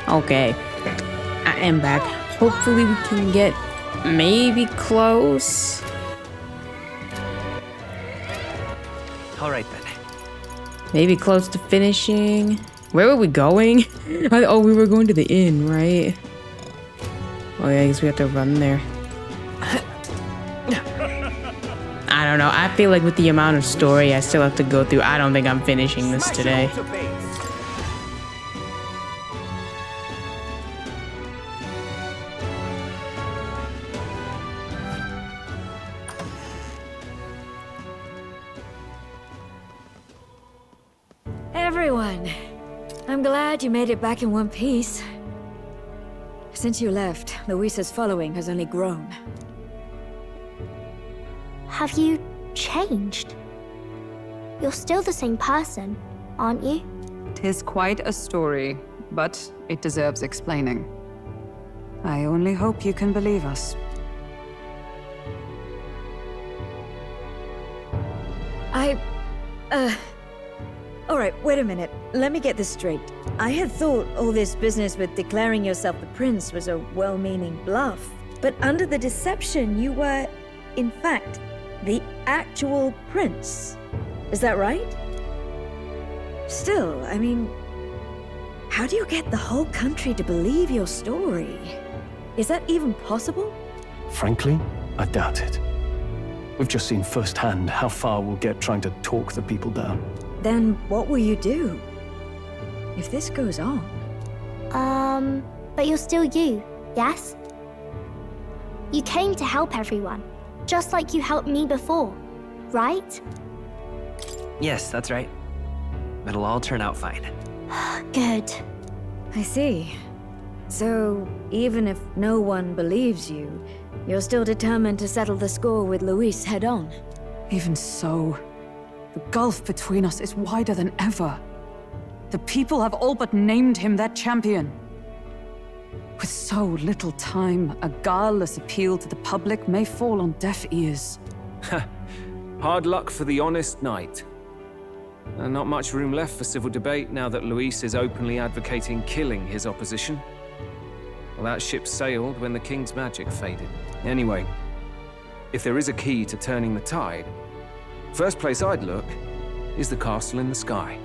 Okay, I am back. Hopefully we can get maybe close. All right then. Maybe close to finishing. Where were we going? Oh, we were going to the inn, right? Oh yeah, I guess we have to run there. I don't know. I feel like with the amount of story I still have to go through, I don't think I'm finishing this today. Everyone, I'm glad you made it back in one piece. Since you left, Luisa's following has only grown. Have you changed? You're still the same person, aren't you? 'Tis quite a story, but it deserves explaining. I only hope you can believe us. Alright, wait a minute. Let me get this straight. I had thought all this business with declaring yourself the prince was a well-meaning bluff. But under the deception, you were, in fact, the actual prince. Is that right? Still, I mean, how do you get the whole country to believe your story? Is that even possible? Frankly, I doubt it. We've just seen firsthand how far we'll get trying to talk the people down. Then what will you do? If this goes on? But you're still you, yes? You came to help everyone, just like you helped me before, right? Yes, that's right. It'll all turn out fine. Good. I see. So, even if no one believes you, you're still determined to settle the score with Luis head on? Even so, the gulf between us is wider than ever. The people have all but named him their champion. With so little time, a guileless appeal to the public may fall on deaf ears. Hard luck for the honest knight. Not much room left for civil debate now that Luis is openly advocating killing his opposition. Well, that ship sailed when the king's magic faded. Anyway, if there is a key to turning the tide, first place I'd look is the castle in the sky.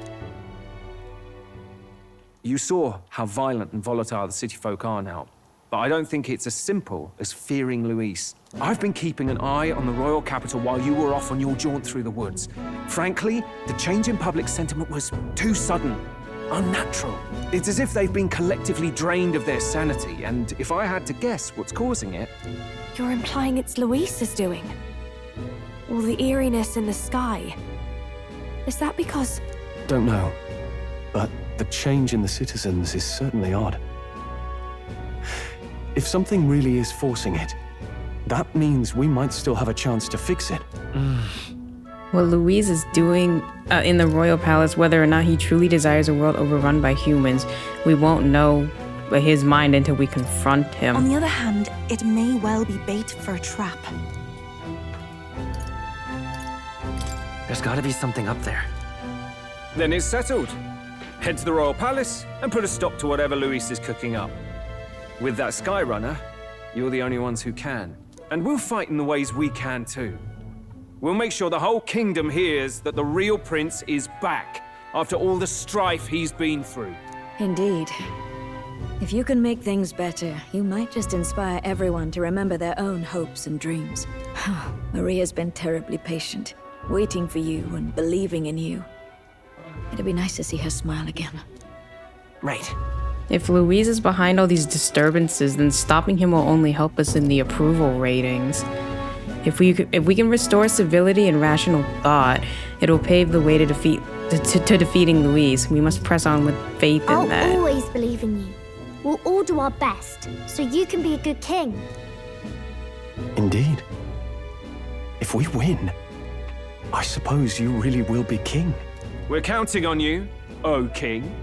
You saw how violent and volatile the city folk are now, but I don't think it's as simple as fearing Luis. I've been keeping an eye on the royal capital while you were off on your jaunt through the woods. Frankly, the change in public sentiment was too sudden, unnatural. It's as if they've been collectively drained of their sanity, and if I had to guess what's causing it... You're implying it's Luis's doing? All the eeriness in the sky. Is that because... Don't know, but the change in the citizens is certainly odd. If something really is forcing it, that means we might still have a chance to fix it. What Luis is doing in the royal palace, whether or not he truly desires a world overrun by humans, we won't know his mind until we confront him. On the other hand, it may well be bait for a trap. There's gotta be something up there. Then it's settled. Head to the royal palace and put a stop to whatever Luis is cooking up. With that Skyrunner, you're the only ones who can. And we'll fight in the ways we can too. We'll make sure the whole kingdom hears that the real prince is back after all the strife he's been through. Indeed. If you can make things better, you might just inspire everyone to remember their own hopes and dreams. Maria's been terribly patient, waiting for you and believing in you. It'd be nice to see her smile again. Right. If Luis is behind all these disturbances, then stopping him will only help us in the approval ratings. If we can restore civility and rational thought, it will pave the way to defeating Luis. We must press on with faith in that. I'll always believe in you. We'll all do our best, so you can be a good king. Indeed. If we win, I suppose you really will be king. We're counting on you, O king.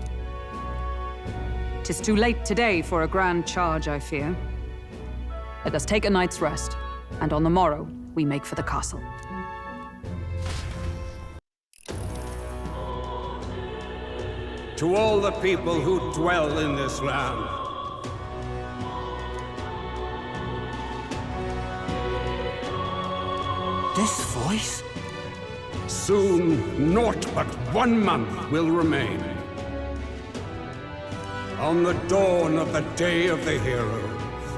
'Tis too late today for a grand charge, I fear. Let us take a night's rest, and on the morrow, we make for the castle. To all the people who dwell in this land. This voice? Soon, naught but 1 month will remain. On the dawn of the Day of the Hero,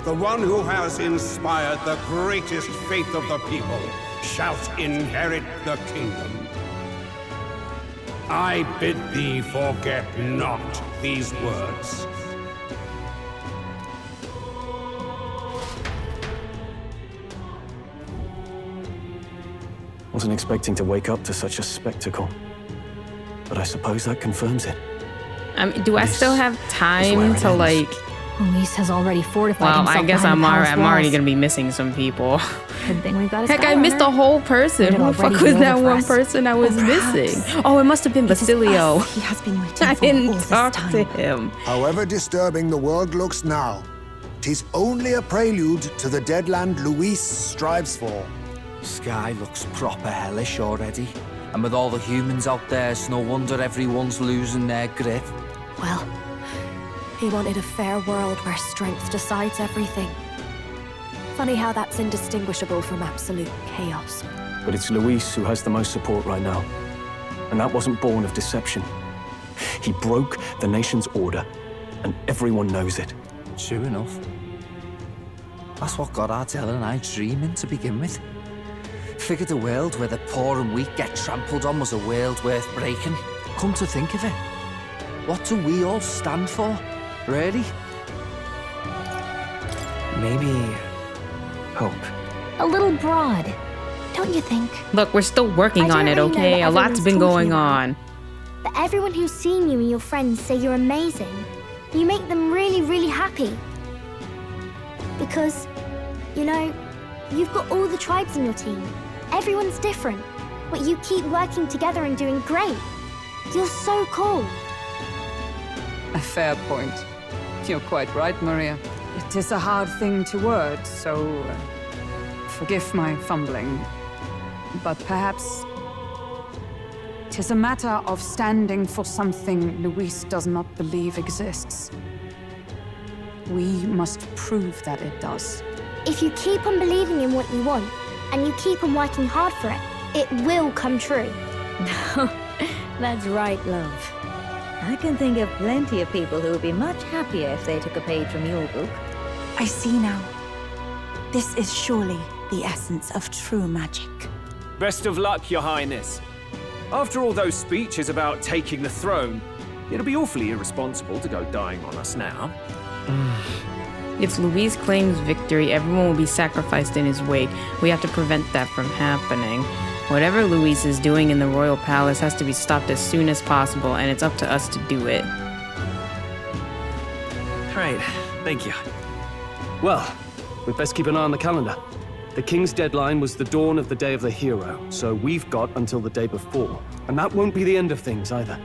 the one who has inspired the greatest faith of the people shall inherit the kingdom. I bid thee forget not these words. Wasn't expecting to wake up to such a spectacle. But I suppose that confirms it. Do I still have time to like? Luis has already fortified Well, himself. I guess behind the palace I'm already walls. gonna be missing some people. Good thing we've got a Heck, I Skyrunner. missed a whole person. Rated Who the fuck already was be that over for one us. person I was Perhaps missing? Oh, it must have been it is Basilio. us he has been waiting I for all didn't this talk time. to him. However disturbing the world looks now, 'tis only a prelude to the deadland Luis strives for. Sky looks proper hellish already. And with all the humans out there, it's no wonder everyone's losing their grip. Well, he wanted a fair world where strength decides everything. Funny how that's indistinguishable from absolute chaos. But it's Luis who has the most support right now. And that wasn't born of deception. He broke the nation's order, and everyone knows it. True enough. That's what got Ardell and I dreaming to begin with. Figured a world where the poor and weak get trampled on was a world worth breaking. Come to think of it, what do we all stand for, really? Maybe hope. A little broad, don't you think? Look, we're still working I on don't it, really know okay? what A lot's everyone's been talking going about. on. But everyone who's seen you and your friends say you're amazing. You make them really, really happy. Because, you know, you've got all the tribes in your team. Everyone's different, but you keep working together and doing great. You're so cool. A fair point. You're quite right, Maria. It is a hard thing to word, so forgive my fumbling. But perhaps 'tis a matter of standing for something Luis does not believe exists. We must prove that it does. If you keep on believing in what you want, and you keep on working hard for it, it will come true. That's right, love. I can think of plenty of people who would be much happier if they took a page from your book. I see now. This is surely the essence of true magic. Best of luck, Your Highness. After all those speeches about taking the throne, it'll be awfully irresponsible to go dying on us now. If Luis claims victory, everyone will be sacrificed in his wake. We have to prevent that from happening. Whatever Luis is doing in the royal palace has to be stopped as soon as possible, and it's up to us to do it. Right, thank you. Well, we'd best keep an eye on the calendar. The king's deadline was the dawn of the Day of the Hero, so we've got until the day before. And that won't be the end of things either.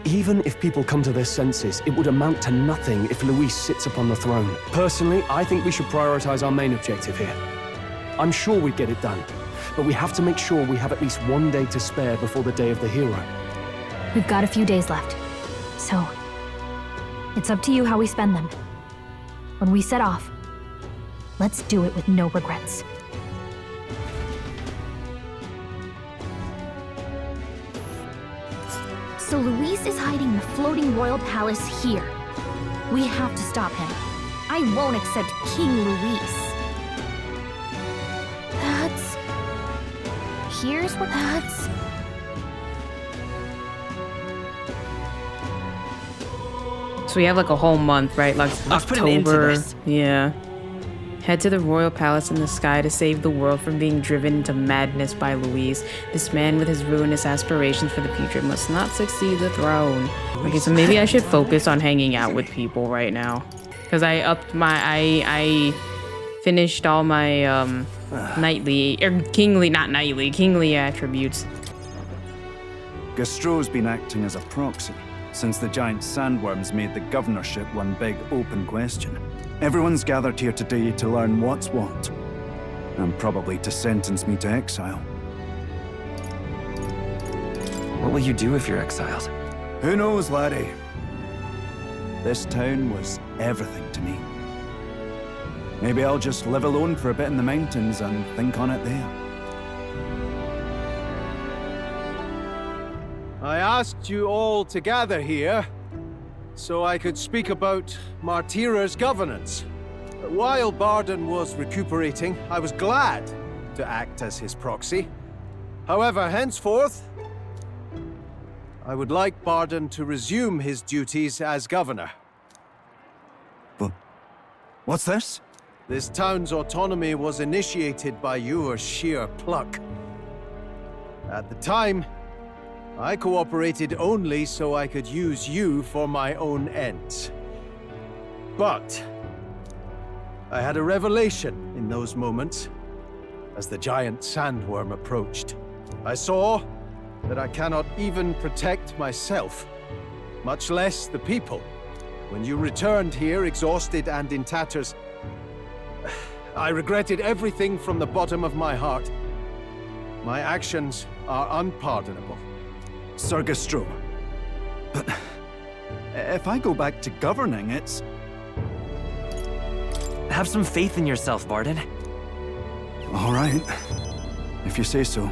Even if people come to their senses, it would amount to nothing if Luis sits upon the throne. Personally, I think we should prioritize our main objective here. I'm sure we'd get it done, but we have to make sure we have at least 1 day to spare before the Day of the Hero. We've got a few days left. So, it's up to you how we spend them. When we set off, let's do it with no regrets. So Luis is hiding the floating royal palace here. We have to stop him. I won't accept King Luis. Here's what that's... So we have like a whole month, right? Like Let's put an end to October. this. Yeah. Head to the royal palace in the sky to save the world from being driven into madness by Luis. This man with his ruinous aspirations for the future must not succeed the throne. Okay, so maybe I should focus on hanging out with people right now. Because I upped my... I finished all my knightly... or kingly... not knightly. Kingly attributes. Gastro's been acting as a proxy since the giant sandworms made the governorship one big open question. Everyone's gathered here today to learn what's what, and probably to sentence me to exile. What will you do if you're exiled? Who knows, laddie? This town was everything to me. Maybe I'll just live alone for a bit in the mountains and think on it there. I asked you all to gather here so I could speak about Martira's governance. While Barden was recuperating, I was glad to act as his proxy. However, henceforth, I would like Barden to resume his duties as governor. But what's this? This town's autonomy was initiated by your sheer pluck. At the time, I cooperated only so I could use you for my own ends. But I had a revelation in those moments as the giant sandworm approached. I saw that I cannot even protect myself, much less the people. When you returned here exhausted and in tatters, I regretted everything from the bottom of my heart. My actions are unpardonable. Sir Gastro, but if I go back to governing, it's... Have some faith in yourself, Barden. All right, if you say so.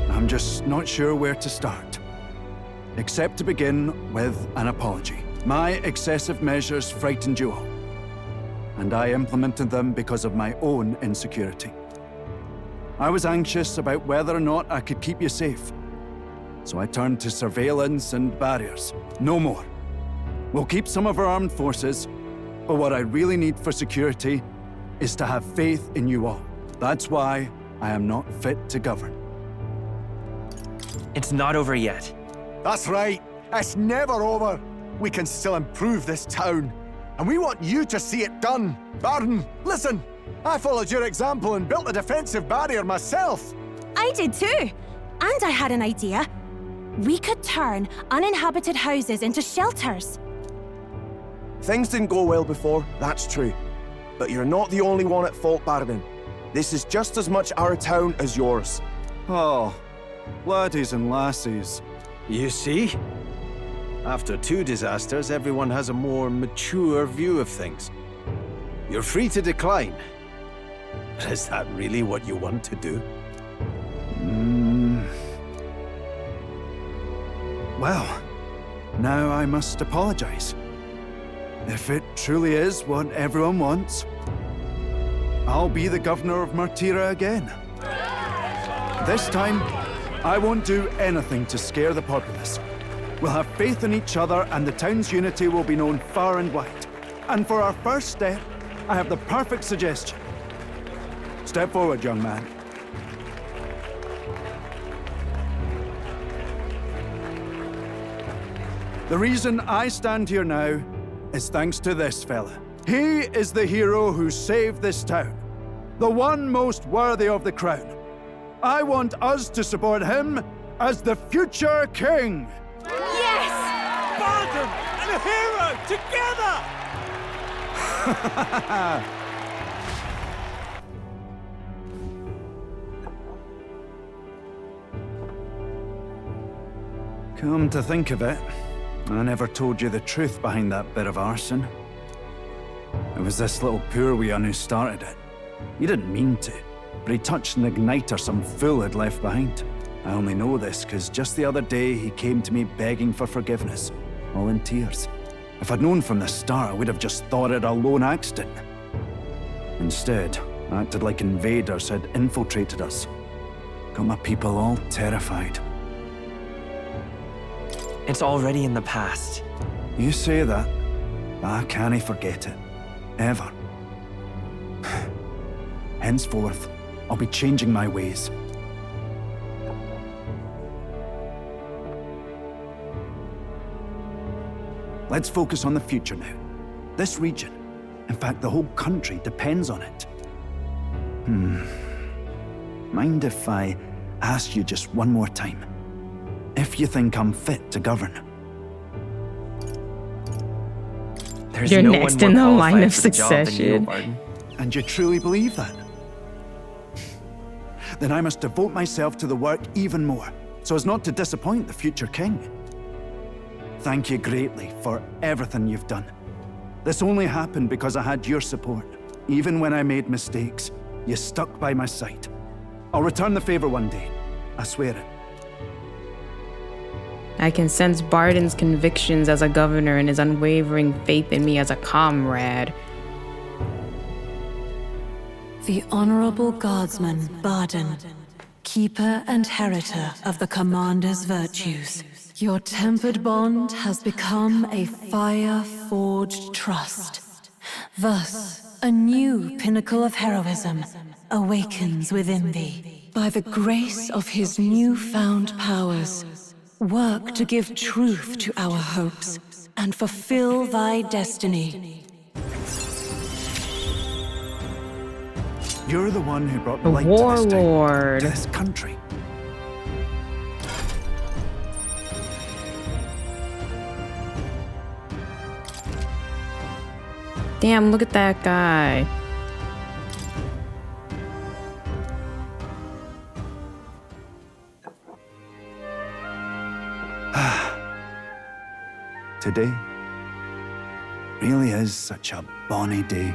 I'm just not sure where to start. Except to begin with an apology. My excessive measures frightened you all, and I implemented them because of my own insecurity. I was anxious about whether or not I could keep you safe, so I turned to surveillance and barriers. No more. We'll keep some of our armed forces, but what I really need for security is to have faith in you all. That's why I am not fit to govern. It's not over yet. That's right. It's never over. We can still improve this town. And we want you to see it done. Barden, listen. I followed your example and built a defensive barrier myself. I did too. And I had an idea. We could turn uninhabited houses into shelters. Things didn't go well before, that's true. But you're not the only one at fault, Barden. This is just as much our town as yours. Oh, laddies and lassies. You see? After 2 disasters, everyone has a more mature view of things. You're free to decline. But is that really what you want to do? Well, now I must apologize. If it truly is what everyone wants, I'll be the governor of Martira again. This time, I won't do anything to scare the populace. We'll have faith in each other and the town's unity will be known far and wide. And for our first step, I have the perfect suggestion. Step forward, young man. The reason I stand here now is thanks to this fella. He is the hero who saved this town. The one most worthy of the crown. I want us to support him as the future king. Yes! Barden and a hero together! Come to think of it, I never told you the truth behind that bit of arson. It was this little poor wee un who started it. He didn't mean to, but he touched an igniter some fool had left behind. I only know this because just the other day he came to me begging for forgiveness, all in tears. If I'd known from the start, I would have just thought it a lone accident. Instead, I acted like invaders had infiltrated us. Got my people all terrified. It's already in the past. You say that, but I can't forget it. Ever. Henceforth, I'll be changing my ways. Let's focus on the future now. This region, in fact the whole country, depends on it. Mind if I ask you just one more time? If you think I'm fit to govern? There's You're no next one in more the line qualified of for the job than you, succession. Barden. And you truly believe that? then I must devote myself to the work even more, so as not to disappoint the future king. Thank you greatly for everything you've done. This only happened because I had your support. Even when I made mistakes, you stuck by my side. I'll return the favor one day. I swear it. I can sense Barden's convictions as a governor and his unwavering faith in me as a comrade. The Honorable Guardsman, Barden, keeper and heritor of the Commander's virtues. Your tempered bond has become a fire-forged trust. Thus, a new pinnacle of heroism awakens within thee. By the grace of his newfound powers, work to give truth to our hopes and fulfill thy destiny. You're the one who brought The light to this town, warlord. to this country. Damn, look at that guy. Today really is such a bonny day.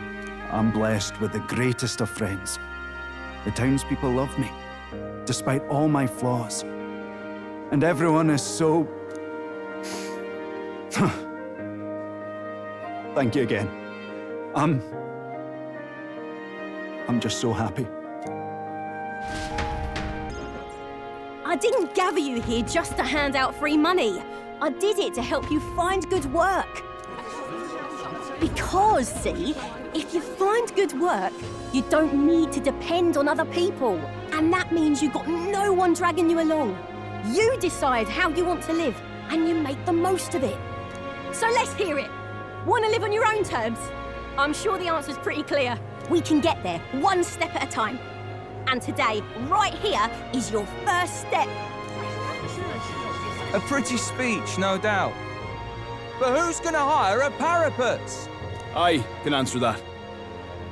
I'm blessed with the greatest of friends. The townspeople love me, despite all my flaws. And everyone is so... Thank you again. I'm just so happy. I didn't gather you here just to hand out free money. I did it to help you find good work. Because, see, if you find good work, you don't need to depend on other people. And that means you've got no one dragging you along. You decide how you want to live, and you make the most of it. So let's hear it. Want to live on your own terms? I'm sure the answer's pretty clear. We can get there, one step at a time. And today, right here, is your first step. A pretty speech, no doubt. But who's gonna hire a parapets? I can answer that.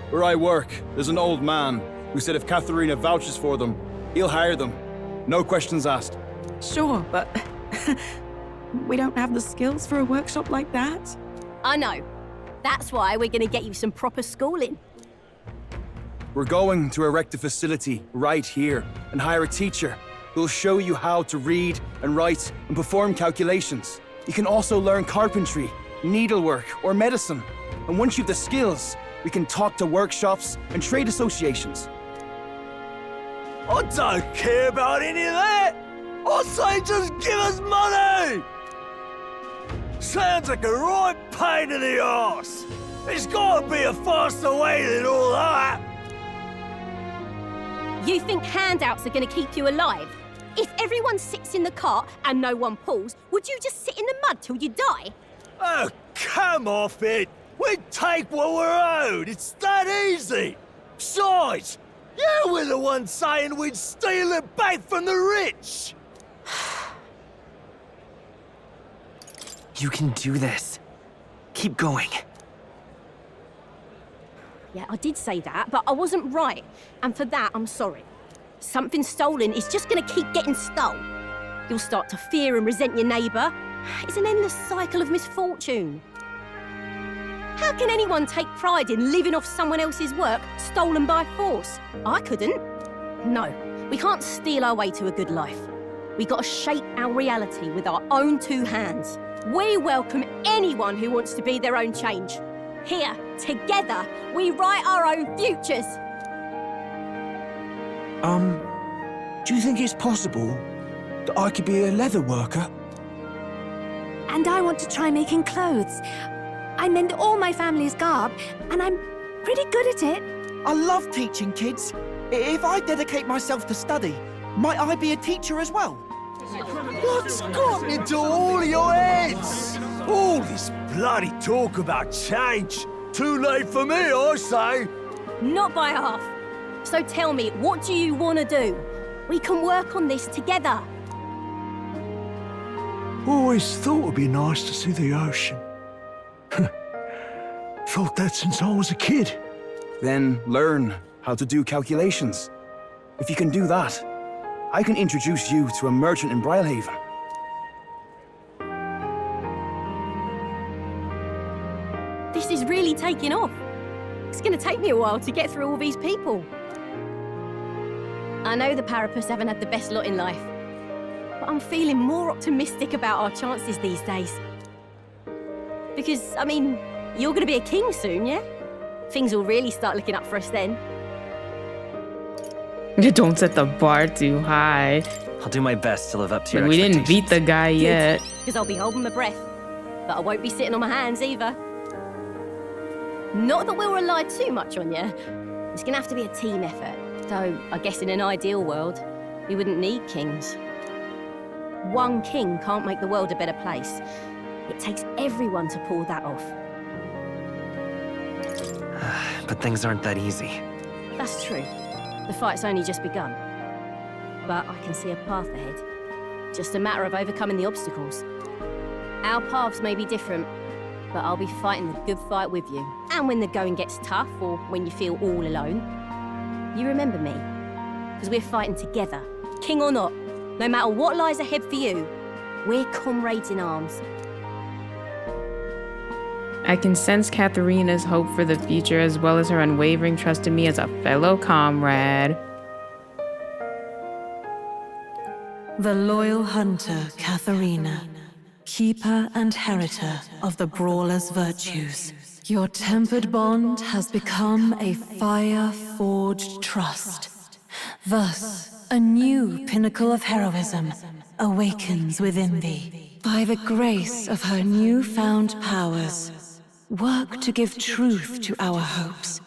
Where I work, there's an old man who said if Katharina vouches for them, he'll hire them. No questions asked. Sure, but we don't have the skills for a workshop like that. I know. That's why we're gonna get you some proper schooling. We're going to erect a facility right here and hire a teacher who'll show you how to read and write and perform calculations. You can also learn carpentry, needlework, or medicine. And once you've the skills, we can talk to workshops and trade associations. I don't care about any of that! I say just give us money! Sounds like a right pain in the arse. There's gotta be a faster way than all that. You think handouts are gonna keep you alive? If everyone sits in the cart and no one pulls, would you just sit in the mud till you die? Oh, come off it! We'd take what we're owed! It's that easy! Besides, you were the one saying we'd steal it back from the rich! You can do this. Keep going. Yeah, I did say that, but I wasn't right. And for that, I'm sorry. Something stolen is just gonna keep getting stole. You'll start to fear and resent your neighbour. It's an endless cycle of misfortune. How can anyone take pride in living off someone else's work stolen by force? I couldn't. No, we can't steal our way to a good life. We gotta shape our reality with our own two hands. We welcome anyone who wants to be their own change. Here, together, we write our own futures. Do you think it's possible that I could be a leather worker? And I want to try making clothes. I mend all my family's garb, and I'm pretty good at it. I love teaching kids. If I dedicate myself to study, might I be a teacher as well? What's gotten into all your heads? All this bloody talk about change. Too late for me, I say. Not by half. So tell me, what do you want to do? We can work on this together. Always thought it'd be nice to see the ocean. Thought that since I was a kid. Then learn how to do calculations. If you can do that, I can introduce you to a merchant in Brylehaven. This is really taking off. It's gonna take me a while to get through all these people. I know the Parapus haven't had the best lot in life, but I'm feeling more optimistic about our chances these days. Because, I mean, you're gonna be a king soon, yeah? Things will really start looking up for us then. Don't set the bar too high. I'll do my best to live up to your We didn't expectations. beat the guy yet. Because I'll be holding my breath. But I won't be sitting on my hands either. Not that we'll rely too much on you. It's gonna have to be a team effort. Though, I guess in an ideal world, we wouldn't need kings. One king can't make the world a better place. It takes everyone to pull that off. But things aren't that easy. That's true. The fight's only just begun. But I can see a path ahead. Just a matter of overcoming the obstacles. Our paths may be different, but I'll be fighting the good fight with you. And when the going gets tough, or when you feel all alone, you remember me. Because we're fighting together, king or not. No matter what lies ahead for you, we're comrades in arms. I can sense Katharina's hope for the future as well as her unwavering trust in me as a fellow comrade. The loyal hunter, Katharina, keeper and heritor of the brawler's virtues. Your tempered bond has become a fire-forged trust. Thus, a new pinnacle of heroism awakens within thee. By the grace of her newfound powers, work to give truth to our hopes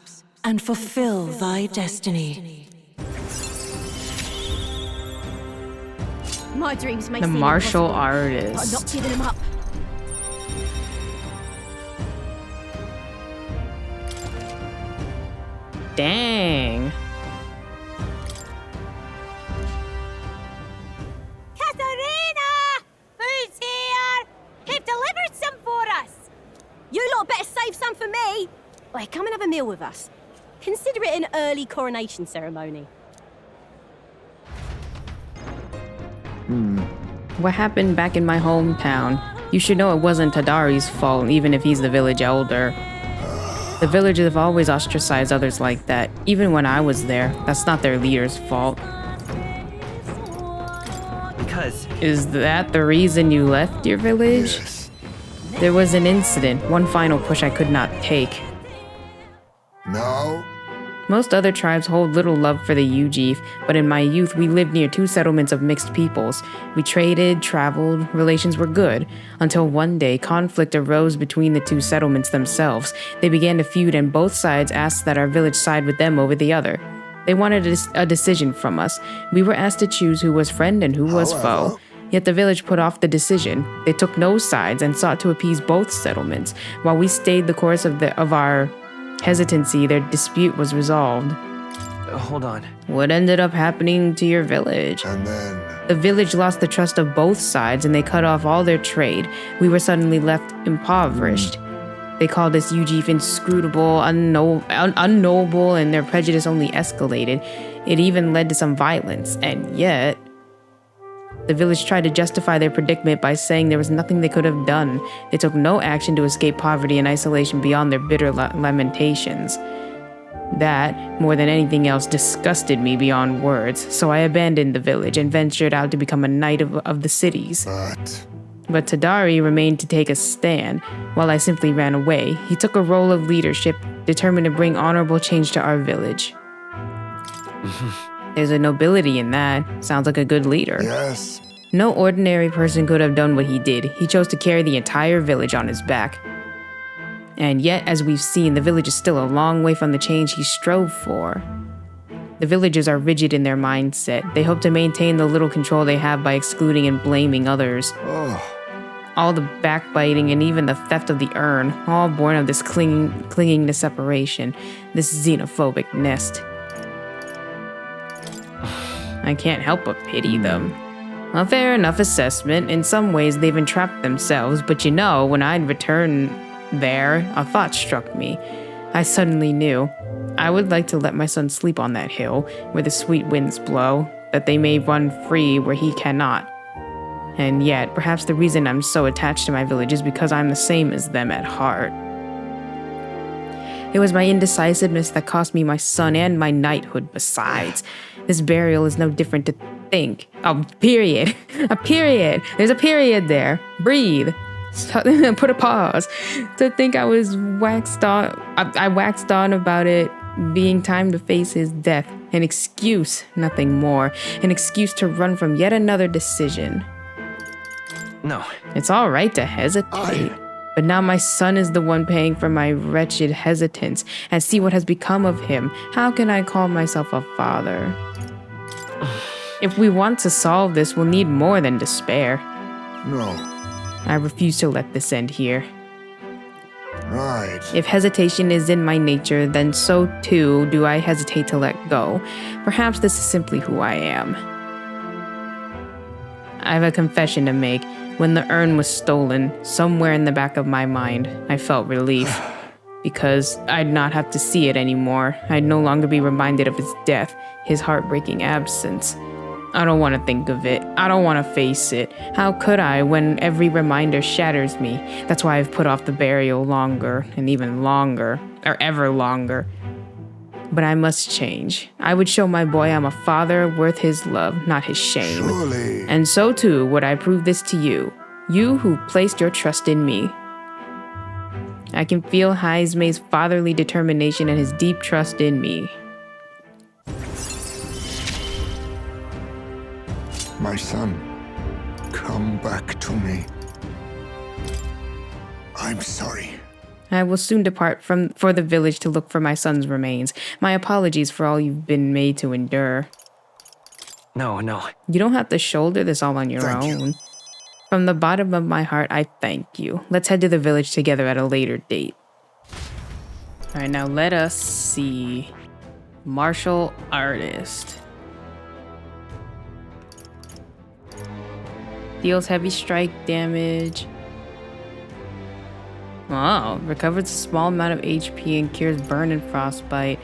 and fulfill thy destiny. My dreams may The seem martial impossible, artist. but I'm not giving them up. Dang. Katharina! Food's here! They've delivered some for us! You lot better save some for me! Wait, come and have a meal with us. Consider it an early coronation ceremony. What happened back in my hometown? You should know it wasn't Tadari's fault, even if he's the village elder. The villagers have always ostracized others like that. Even when I was there, that's not their leader's fault. Because... Is that the reason you left your village? Yes. There was an incident, one final push I could not take. No? Most other tribes hold little love for the Ujif, but in my youth we lived near two settlements of mixed peoples. We traded, traveled, relations were good, until one day conflict arose between the two settlements themselves. They began to feud and both sides asked that our village side with them over the other. They wanted a decision from us. We were asked to choose who was friend and who was foe. Yet the village put off the decision. They took no sides and sought to appease both settlements. While we stayed the course of our hesitancy, their dispute was resolved. Hold on. What ended up happening to your village? And then... The village lost the trust of both sides and they cut off all their trade. We were suddenly left impoverished. They called us Ujif inscrutable, unknowable, and their prejudice only escalated. It even led to some violence, and yet... The village tried to justify their predicament by saying there was nothing they could have done. They took no action to escape poverty and isolation beyond their bitter lamentations. That, more than anything else, disgusted me beyond words, so I abandoned the village and ventured out to become a knight of the cities. But Tadari remained to take a stand, while I simply ran away. He took a role of leadership, determined to bring honorable change to our village. There's a nobility in that. Sounds like a good leader. Yes. No ordinary person could have done what he did. He chose to carry the entire village on his back. And yet, as we've seen, the village is still a long way from the change he strove for. The villagers are rigid in their mindset. They hope to maintain the little control they have by excluding and blaming others. All the backbiting and even the theft of the urn, all born of this clinging to separation, this xenophobic nest. I can't help but pity them. A fair enough assessment. In some ways, they've entrapped themselves, but you know, when I'd returned there, a thought struck me. I suddenly knew. I would like to let my son sleep on that hill where the sweet winds blow, that they may run free where he cannot. And yet, perhaps the reason I'm so attached to my village is because I'm the same as them at heart. It was my indecisiveness that cost me my son and my knighthood besides. This burial is no different to think. Oh, period. A period. There's a period there. Breathe. Put a pause. To think I was waxed on. I waxed on about it being time to face his death. An excuse, nothing more. An excuse to run from yet another decision. No. It's all right to hesitate. But now my son is the one paying for my wretched hesitance, and see what has become of him. How can I call myself a father? If we want to solve this, we'll need more than despair. No. I refuse to let this end here. Right. If hesitation is in my nature, then so too do I hesitate to let go. Perhaps this is simply who I am. I have a confession to make. When the urn was stolen, somewhere in the back of my mind, I felt relief. Because I'd not have to see it anymore. I'd no longer be reminded of his death, his heartbreaking absence. I don't want to think of it. I don't want to face it. How could I when every reminder shatters me? That's why I've put off the burial longer, and even longer, or ever longer. But I must change. I would show my boy I'm a father worth his love, not his shame. Surely. And so too would I prove this to you, you who placed your trust in me. I can feel Haizme's fatherly determination and his deep trust in me. My son, come back to me. I'm sorry. I will soon depart for the village to look for my son's remains. My apologies for all you've been made to endure. No. You don't have to shoulder this all on your own. From the bottom of my heart, I thank you. Let's head to the village together at a later date. All right, now let us see. Martial artist. Deals heavy strike damage. Oh, recovers a small amount of HP and cures burn and frostbite.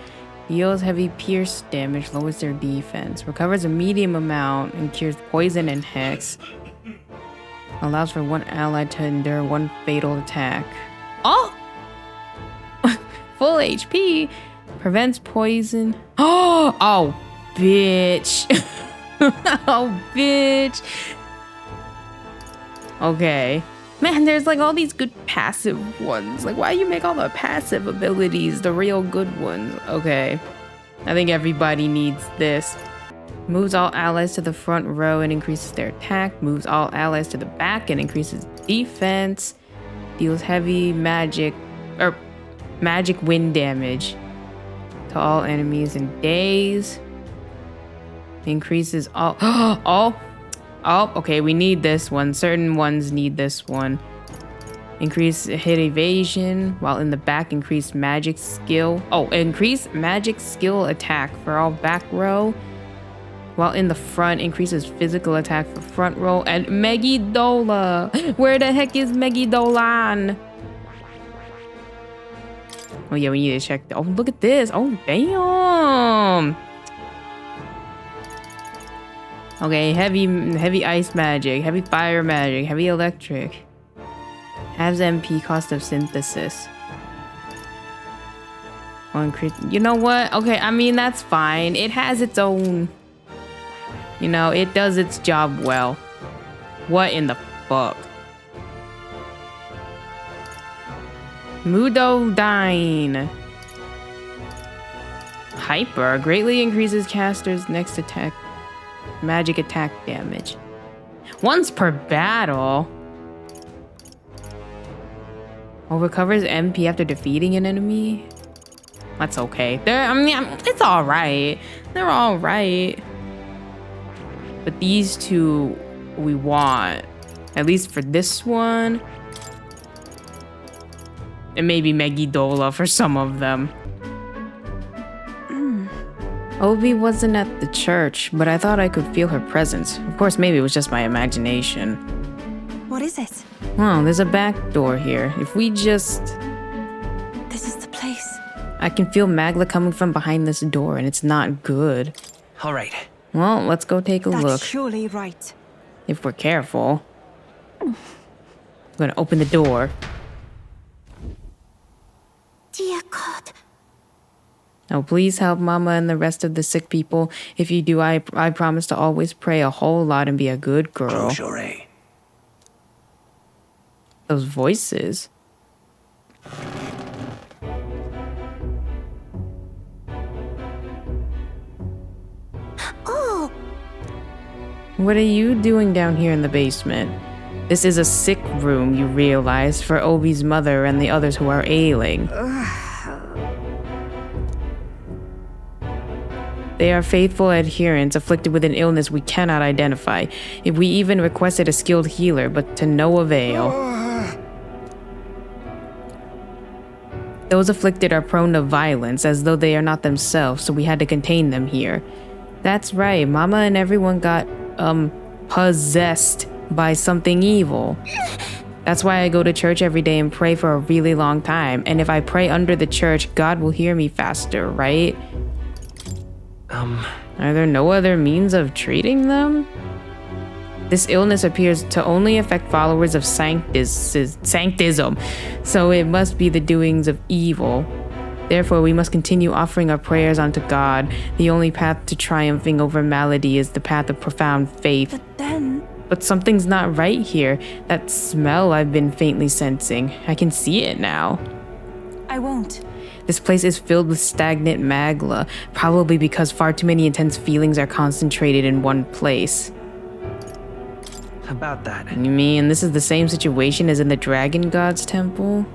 Deals heavy pierce damage, lowers their defense. Recovers a medium amount and cures poison and hex. Allows for one ally to endure one fatal attack. Oh! Full HP. Prevents poison. Oh, bitch. Oh, bitch. Okay. Man, there's like all these good passive ones. Like, why do you make all the passive abilities the real good ones? Okay. I think everybody needs this. Moves all allies to the front row and increases their attack. Moves all allies to the back and increases defense. Deals heavy magic wind damage to all enemies and days. Increases all Oh, okay, we need this one. Certain ones need this one. Increase hit evasion, while in the back increase magic skill. Oh, increase magic skill attack for all back row. While in the front, increases physical attack for front row. And Megidola! Where the heck is Megidolan? Oh yeah, we need to check. Oh, look at this. Oh, damn! Okay, heavy ice magic, heavy fire magic, heavy electric. Halves MP cost of synthesis. You know what? Okay, I mean, that's fine. It has its own... You know, it does its job well. What in the fuck? Mudodyne. Hyper greatly increases caster's next attack. Magic attack damage. Once per battle. Oh, recovers MP after defeating an enemy. That's okay. It's all right. They're all right. But these two we want, at least for this one. And maybe Megidola for some of them. Obi wasn't at the church, but I thought I could feel her presence. Of course, maybe it was just my imagination. What is it? Oh, there's a back door here. If we just... This is the place. I can feel Magla coming from behind this door, and it's not good. All right. Well, let's go take a That's look. surely right. If we're careful. I'm gonna open the door. Dear God. Now, please help Mama and the rest of the sick people. If you do, I promise to always pray a whole lot and be a good girl. Close your eye. Those voices. Oh! What are you doing down here in the basement? This is a sick room, you realize, for Obi's mother and the others who are ailing. They are faithful adherents afflicted with an illness we cannot identify. If we even requested a skilled healer, but to no avail. Those afflicted are prone to violence, as though they are not themselves, so we had to contain them here. That's right, Mama and everyone got, possessed by something evil. That's why I go to church every day and pray for a really long time, and if I pray under the church, God will hear me faster, right? Are there no other means of treating them? This illness appears to only affect followers of sanctism, so it must be the doings of evil. Therefore, we must continue offering our prayers unto God. The only path to triumphing over malady is the path of profound faith. But something's not right here. That smell I've been faintly sensing. I can see it now. I won't. This place is filled with stagnant magla, probably because far too many intense feelings are concentrated in one place. About that. You mean this is the same situation as in the Dragon God's temple?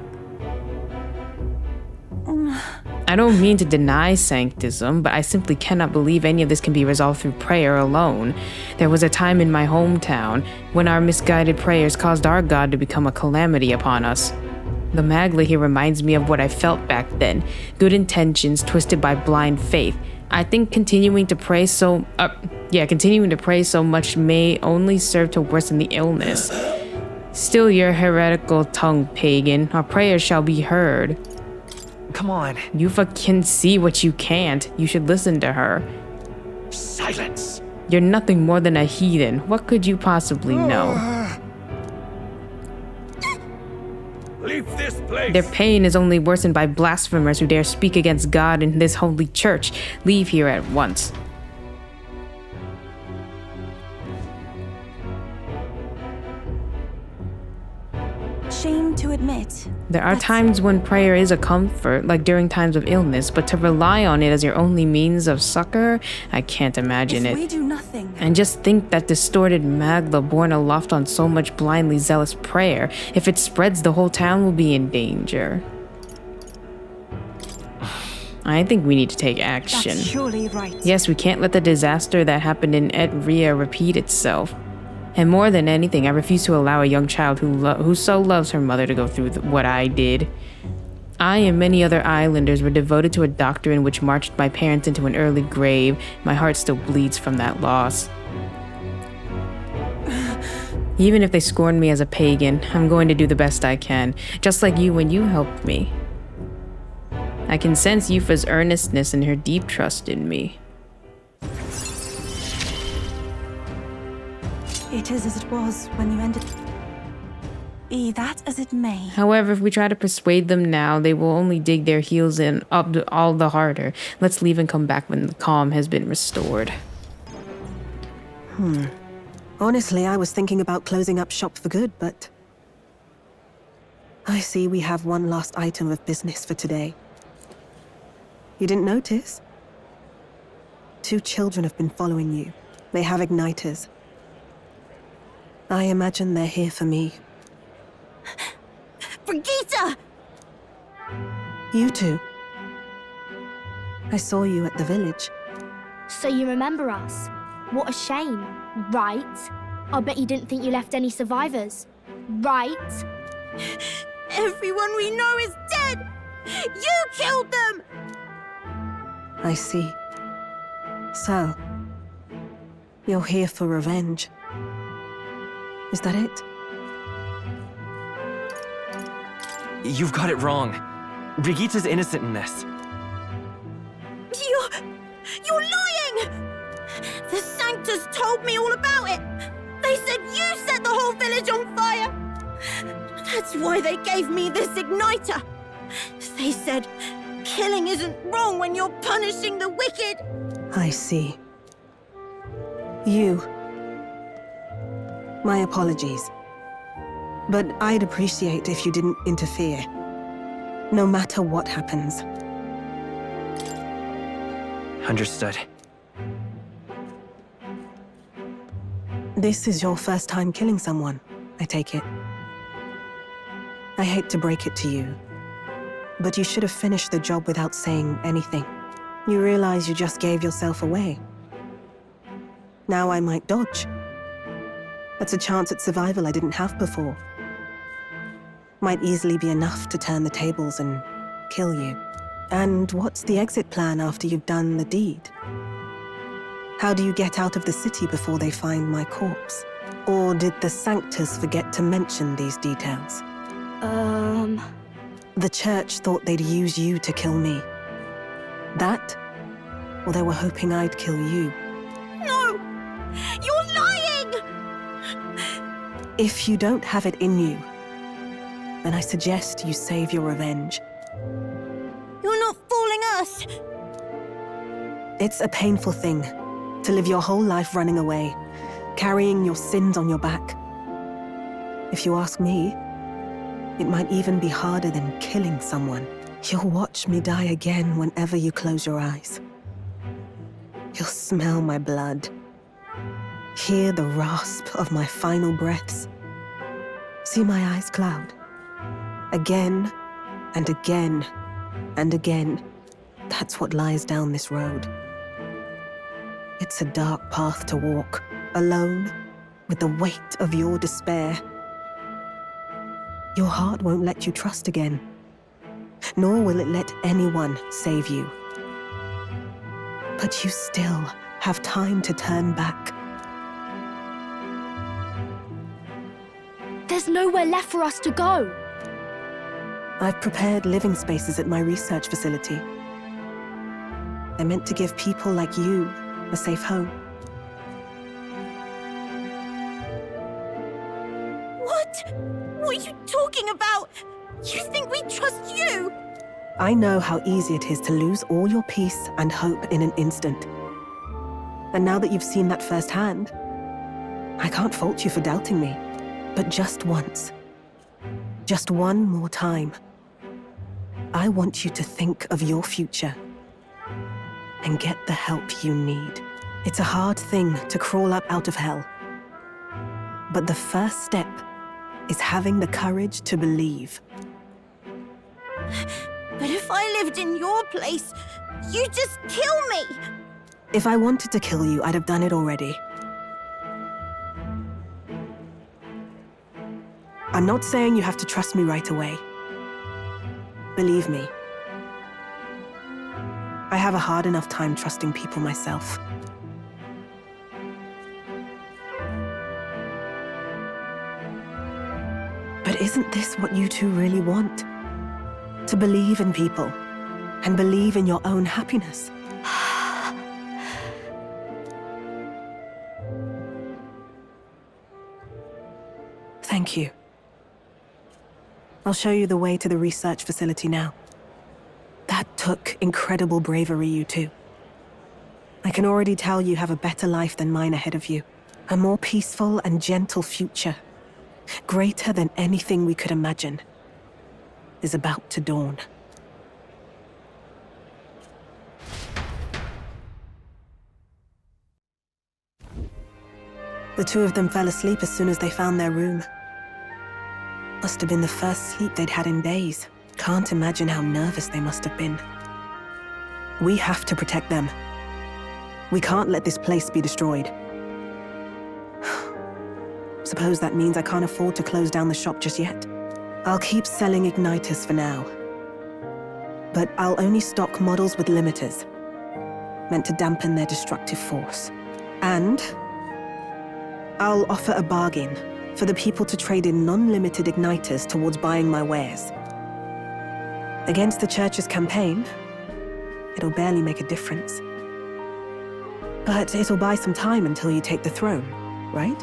I don't mean to deny sanctism, but I simply cannot believe any of this can be resolved through prayer alone. There was a time in my hometown when our misguided prayers caused our God to become a calamity upon us. The Magla here reminds me of what I felt back then. Good intentions twisted by blind faith. I think continuing to pray so much may only serve to worsen the illness. Still your heretical tongue, pagan. Our prayers shall be heard. Come on. You can see what you can't. You should listen to her. Silence. You're nothing more than a heathen. What could you possibly know? Leave this place. Their pain is only worsened by blasphemers who dare speak against God in this holy church. Leave here at once. Shame to admit. There are times when prayer is a comfort, like during times of illness, but to rely on it as your only means of succor, I can't imagine If it. we do nothing. And just think that distorted Magla born aloft on so much blindly zealous prayer. If it spreads, the whole town will be in danger. I think we need to take action. That's surely right. Yes, we can't let the disaster that happened in Etria repeat itself. And more than anything, I refuse to allow a young child who so loves her mother to go through what I did. I and many other islanders were devoted to a doctrine which marched my parents into an early grave. My heart still bleeds from that loss. Even if they scorn me as a pagan, I'm going to do the best I can, just like you when you helped me. I can sense Yufa's earnestness and her deep trust in me. It is as it was when you ended. Be that as it may. However, if we try to persuade them now, they will only dig their heels in up all the harder. Let's leave and come back when the calm has been restored. Honestly, I was thinking about closing up shop for good, but I see we have one last item of business for today. You didn't notice? 2 children have been following you. They have igniters. I imagine they're here for me. Brigitte! You two. I saw you at the village. So you remember us? What a shame, right? I'll bet you didn't think you left any survivors, right? Everyone we know is dead! You killed them! I see. So, you're here for revenge. Is that it? You've got it wrong. Brigitte's innocent in this. told me all about it. They said you set the whole village on fire. That's why they gave me this igniter. They said killing isn't wrong when you're punishing the wicked. I see. You. My apologies. But I'd appreciate if you didn't interfere. No matter what happens. Understood. This is your first time killing someone, I take it. I hate to break it to you, but you should have finished the job without saying anything. You realize you just gave yourself away. Now I might dodge. That's a chance at survival I didn't have before. Might easily be enough to turn the tables and kill you. And what's the exit plan after you've done the deed? How do you get out of the city before they find my corpse? Or did the Sanctors forget to mention these details? The Church thought they'd use you to kill me. That? Or they were hoping I'd kill you? No! You're lying! If you don't have it in you, then I suggest you save your revenge. You're not fooling us! It's a painful thing to live your whole life running away, carrying your sins on your back. If you ask me, it might even be harder than killing someone. You'll watch me die again whenever you close your eyes. You'll smell my blood, hear the rasp of my final breaths, see my eyes cloud. Again and again and again. That's what lies down this road. It's a dark path to walk, alone, with the weight of your despair. Your heart won't let you trust again, nor will it let anyone save you. But you still have time to turn back. There's nowhere left for us to go. I've prepared living spaces at my research facility. They're meant to give people like you a safe home. What? What are you talking about? You think we trust you? I know how easy it is to lose all your peace and hope in an instant. And now that you've seen that firsthand, I can't fault you for doubting me. But just once, just one more time, I want you to think of your future and get the help you need. It's a hard thing to crawl up out of hell. But the first step is having the courage to believe. But if I lived in your place, you'd just kill me! If I wanted to kill you, I'd have done it already. I'm not saying you have to trust me right away. Believe me, I have a hard enough time trusting people myself. But isn't this what you two really want? To believe in people, and believe in your own happiness. Thank you. I'll show you the way to the research facility now. That took incredible bravery, you two. I can already tell you have a better life than mine ahead of you. A more peaceful and gentle future, greater than anything we could imagine, is about to dawn. The two of them fell asleep as soon as they found their room. Must have been the first sleep they'd had in days. Can't imagine how nervous they must have been. We have to protect them. We can't let this place be destroyed. Suppose that means I can't afford to close down the shop just yet. I'll keep selling igniters for now. But I'll only stock models with limiters, meant to dampen their destructive force. And I'll offer a bargain for the people to trade in non-limited igniters towards buying my wares. Against the Church's campaign, it'll barely make a difference. But it'll buy some time until you take the throne, right?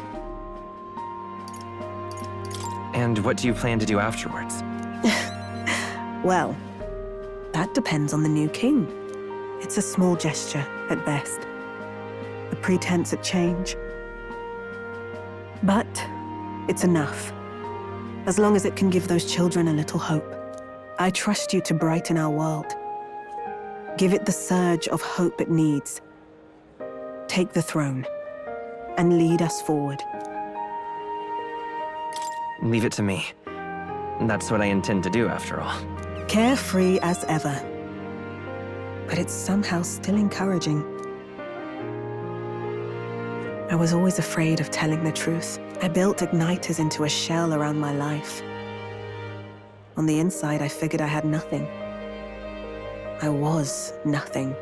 And what do you plan to do afterwards? Well, that depends on the new king. It's a small gesture, at best. A pretense at change. But it's enough. As long as it can give those children a little hope. I trust you to brighten our world. Give it the surge of hope it needs. Take the throne, and lead us forward. Leave it to me. That's what I intend to do, after all. Carefree as ever. But it's somehow still encouraging. I was always afraid of telling the truth. I built igniters into a shell around my life. On the inside, I figured I had nothing. I was nothing.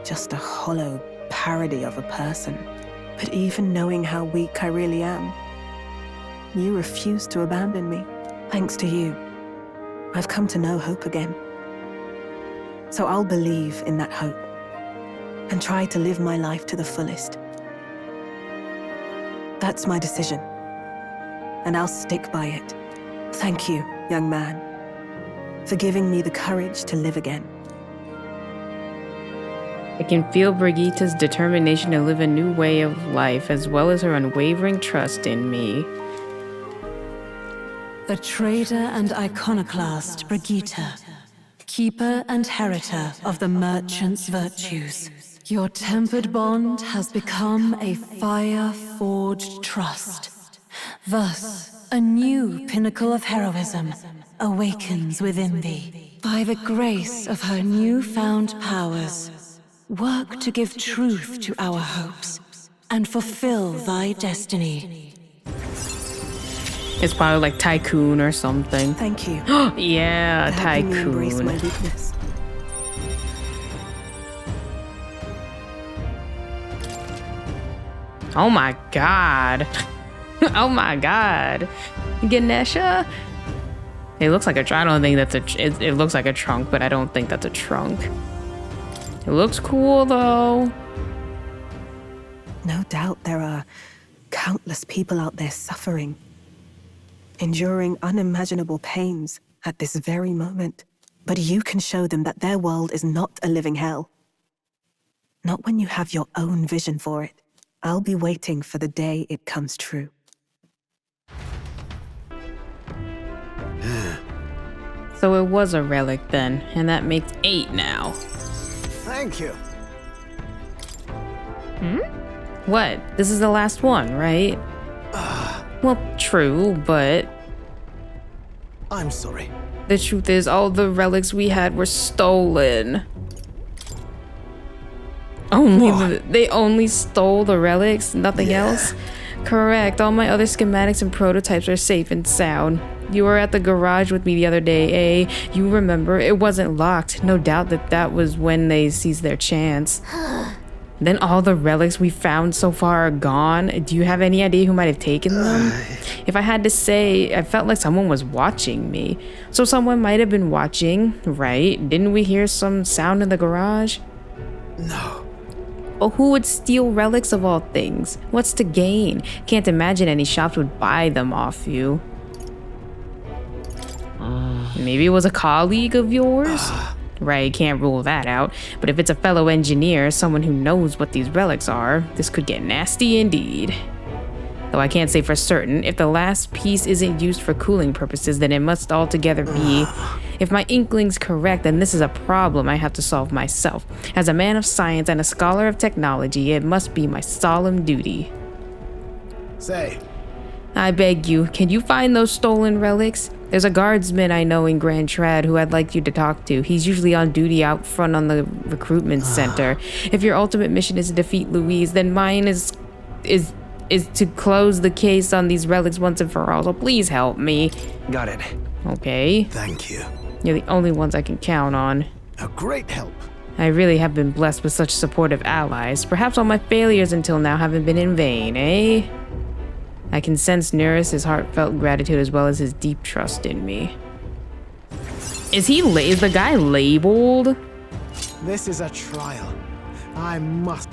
Just a hollow parody of a person. But even knowing how weak I really am, you refused to abandon me. Thanks to you, I've come to know hope again. So I'll believe in that hope and try to live my life to the fullest. That's my decision, and I'll stick by it. Thank you, young man, for giving me the courage to live again. I can feel Brigitta's determination to live a new way of life, as well as her unwavering trust in me. The traitor and iconoclast Brigitta, keeper and heriter of the merchant's virtues. Your tempered bond has become a fire-forged trust. Thus, a new pinnacle of heroism awakens within thee. By the grace of her newfound powers, work to give truth to our hopes and fulfill thy destiny. It's probably like Tycoon or something. Thank you. Yeah, for helping me embrace my Tycoon. weakness. Oh my god. Oh my god. Ganesha? It looks like a trunk. I don't think that's a... It looks like a trunk, but I don't think that's a trunk. It looks cool, though. No doubt there are countless people out there suffering, enduring unimaginable pains at this very moment. But you can show them that their world is not a living hell. Not when you have your own vision for it. I'll be waiting for the day it comes true. So it was a relic then, and that makes 8 now. Thank you. What? This is the last one, right? Well, true, but I'm sorry. the truth is all the relics we had were stolen. They only stole the relics, nothing else? Correct. All my other schematics and prototypes are safe and sound. You were at the garage with me the other day, eh? You remember, it wasn't locked. No doubt that was when they seized their chance. Then all the relics we found so far are gone. Do you have any idea who might have taken them? If I had to say, I felt like someone was watching me. So someone might have been watching, right? Didn't we hear some sound in the garage? No. But who would steal relics of all things? What's to gain? Can't imagine any shops would buy them off you. Maybe it was a colleague of yours? Right, can't rule that out. But if it's a fellow engineer, someone who knows what these relics are, this could get nasty indeed. Though I can't say for certain, if the last piece isn't used for cooling purposes, then it must altogether be. If my inkling's correct, then this is a problem I have to solve myself. As a man of science and a scholar of technology, it must be my solemn duty. Say. I beg you, can you find those stolen relics? There's a guardsman I know in Grand Trad who I'd like you to talk to. He's usually on duty out front on the recruitment center. If your ultimate mission is to defeat Louise, then mine is to close the case on these relics once and for all. So please help me. Got it. Okay. Thank you. You're the only ones I can count on. A great help. I really have been blessed with such supportive allies. Perhaps all my failures until now haven't been in vain, eh? I can sense Neris's heartfelt gratitude as well as his deep trust in me. Is the guy labeled? This is a trial. I must.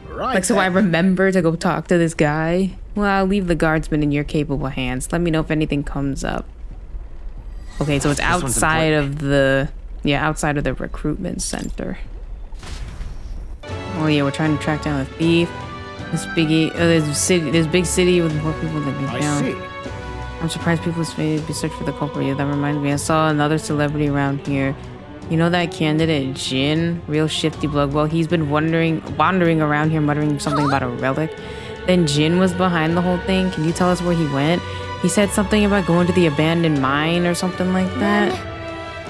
Right. Like, so I remember to go talk to this guy? Well, I'll leave the guardsman in your capable hands. Let me know if anything comes up. Okay, so it's outside of the... Yeah, outside of the recruitment center. Oh yeah, we're trying to track down a thief. This big city with more people than we found. see. I'm surprised people is faded to search for the culprit. Yeah, that reminds me, I saw another celebrity around here. You know that candidate Jin? Real shifty blood. Well, he's been wandering around here muttering something about a relic. Then Jin was behind the whole thing. Can you tell us where he went? He said something about going to the abandoned mine or something like that.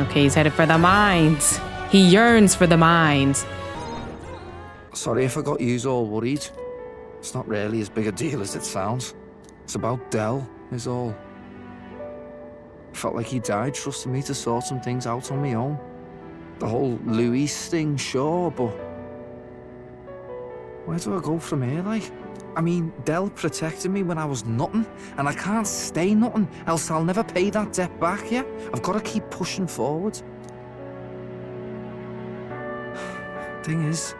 Okay, he's headed for the mines. He yearns for the mines. Sorry if I got yous all worried. It's not really as big a deal as it sounds. It's about Del, is all. Felt like he died trusting me to sort some things out on my own. The whole Luis thing, sure, but... where do I go from here, like? I mean, Del protected me when I was nothing, and I can't stay nothing, else I'll never pay that debt back, yeah? I've got to keep pushing forward. Thing is,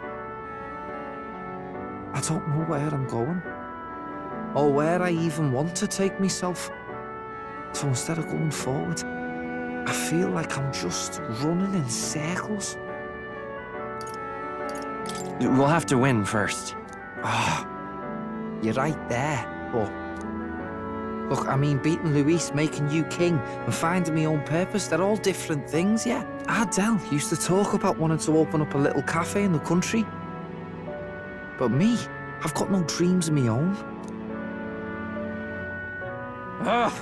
I don't know where I'm going, or where I even want to take myself. So instead of going forward, I feel like I'm just running in circles. We'll have to win first. Ah, you're right there, but... look, I mean, beating Luis, making you king, and finding my own purpose, they're all different things, yeah? Del used to talk about wanting to open up a little cafe in the country. But me, I've got no dreams of my own. Ugh.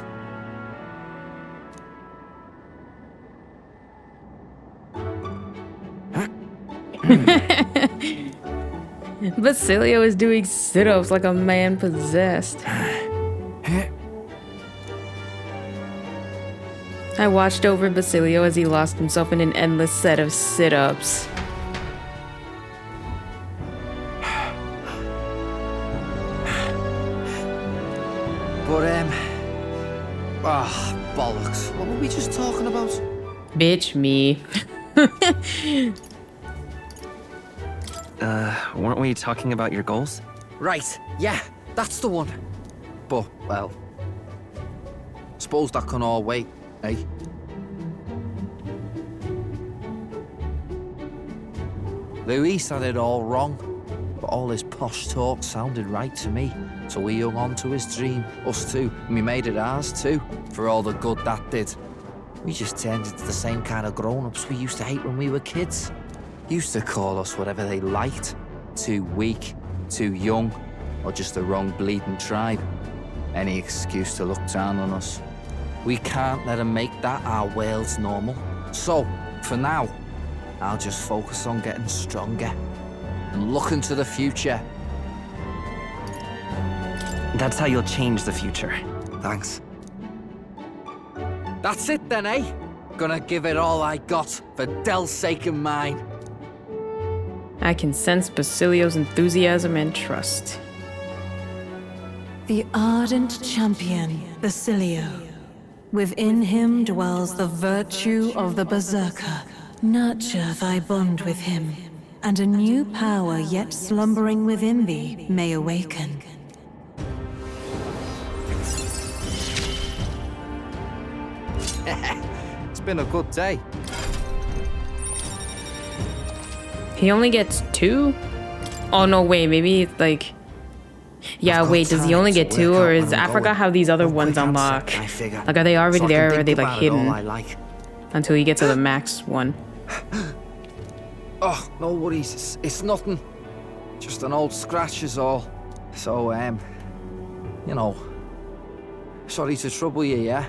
Basilio is doing sit-ups like a man possessed. I watched over Basilio as he lost himself in an endless set of sit-ups. But, bollocks. What were we just talking about? Bitch, me. Weren't we talking about your goals? Right, yeah, that's the one. But, well, suppose that can all wait, eh? Luis had it all wrong, but all his posh talk sounded right to me. So we hung on to his dream, us two, and we made it ours too, for all the good that did. We just turned into the same kind of grown-ups we used to hate when we were kids. Used to call us whatever they liked. Too weak, too young, or just the wrong bleeding tribe. Any excuse to look down on us. We can't let them make that our world's normal. So, for now, I'll just focus on getting stronger and looking to the future. That's how you'll change the future. Thanks. That's it then, eh? Gonna give it all I got for Del's sake and mine. I can sense Basilio's enthusiasm and trust. The ardent champion, Basilio. Within him dwells the virtue of the Berserker. Nurture thy bond with him, and a new power yet slumbering within thee may awaken. It's been a good day. He only gets 2? Oh no, wait, maybe it's like... Yeah, wait, does he only get 2 or is... I forgot how these other ones unlock. Like, are they already there or are they like hidden? Until you get to the max one. Oh, no worries, it's nothing. Just an old scratch is all. So, you know, sorry to trouble you, yeah?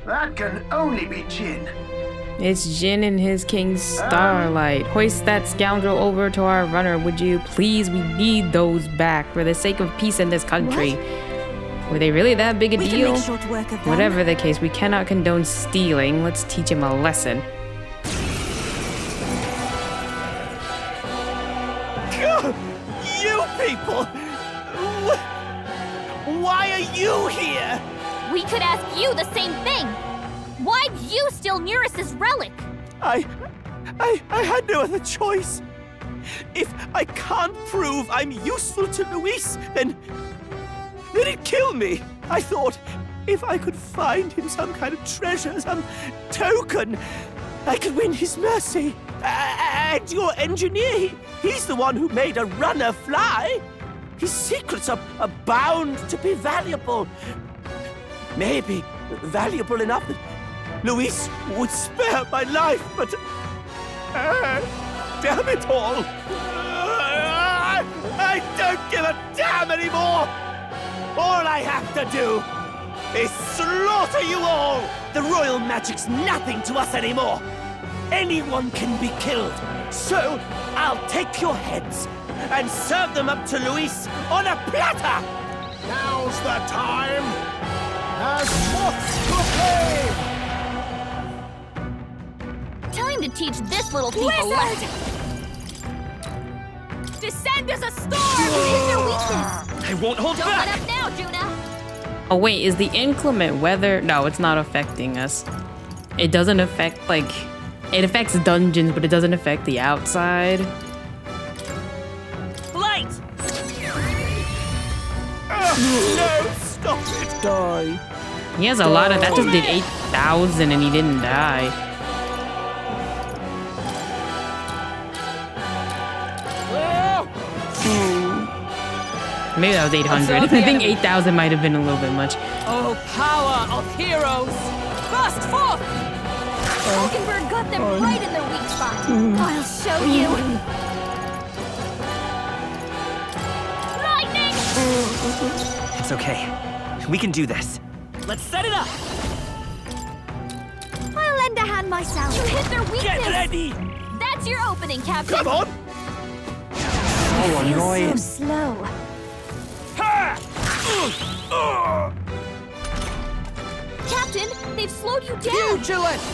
That can only be Jin. It's Jin and his King Starlight. Hoist that scoundrel over to our runner, would you? Please, we need those back for the sake of peace in this country. What? Were they really that big a deal? Make short work of them. Whatever the case, we cannot condone stealing. Let's teach him a lesson. You people! Why are you here? We could ask you the same thing. Why'd you steal Neris's relic? I had no other choice. If I can't prove I'm useful to Luis, then he'd kill me. I thought if I could find him some kind of treasure, some token, I could win his mercy. And your engineer, he's the one who made a runner fly. His secrets are bound to be valuable. Maybe valuable enough that Luis would spare my life, but... damn it all! I don't give a damn anymore! All I have to do is slaughter you all! The royal magic's nothing to us anymore! Anyone can be killed, so I'll take your heads and serve them up to Luis on a platter! Now's the time! As moths to flame! Time to teach this little thief a lesson. Descend as a storm! Hit their weakness! I won't hold Don't back! let up now, Juna! Oh wait, is the inclement weather? No, it's not affecting us. It doesn't affect, like... It affects dungeons, but it doesn't affect the outside. Light! No, stop it! Die. He has a lot of... That just did 8,000 and he didn't die. Maybe that was 800. I think 8,000 might have been a little bit much. Oh, power of heroes! Burst forth! Oakenberg got them right in their weak spot. I'll show you. Lightning! It's okay. We can do this. Let's set it up! I'll lend a hand myself. You hit their weakness. Get ready! That's your opening, Captain. Come on! Oh, annoying. So slow. Captain, they've slowed you down. Pugilist!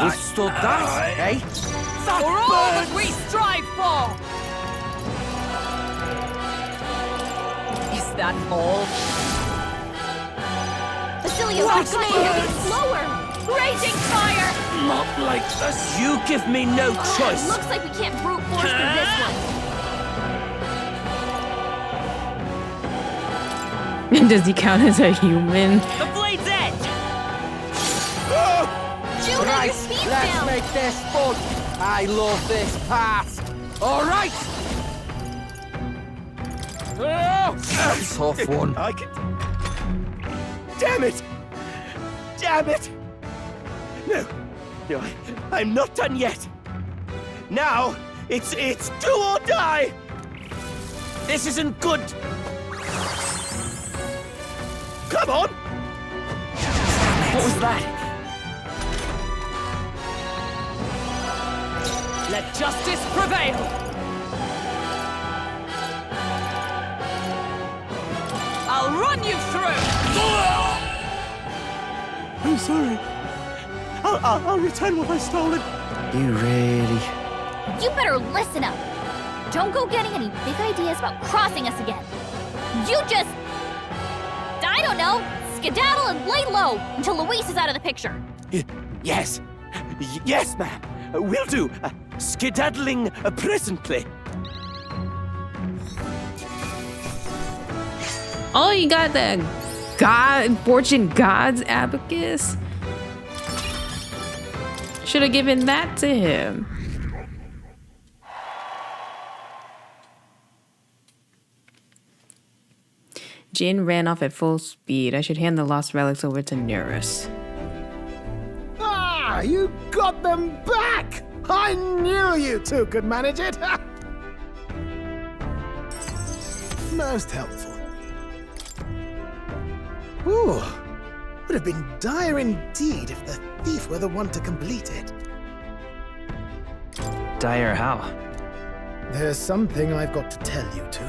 Withstood that, eh? For all that we strive for! Is that all? Basilio, I got you. Slower. Raging fire. Not like this. You give me no choice. Looks like we can't brute force through this one. Does he count as a human? The blade's edge! Juna, Right, your speed's let's down. make this fun. I love this part. All right. Tough one. I can... Damn it! Damn it! No, I'm not done yet. Now, it's do or die. This isn't good. Come on! What was that? Let justice prevail! I'll run you through! I'm sorry. I'll return what I've stolen. You really... You better listen up. Don't go getting any big ideas about crossing us again. You just... I don't know, skedaddle and lay low until Luis is out of the picture. Yes. Yes, ma'am. Will do. Skedaddling presently. Oh, you got the Fortune God's abacus? Should have given that to him. Jin ran off at full speed. I should hand the lost relics over to Neris. Ah, you got them back! I knew you two could manage it! Most helpful. Ooh, would have been dire indeed if the thief were the one to complete it. Dire how? There's something I've got to tell you two.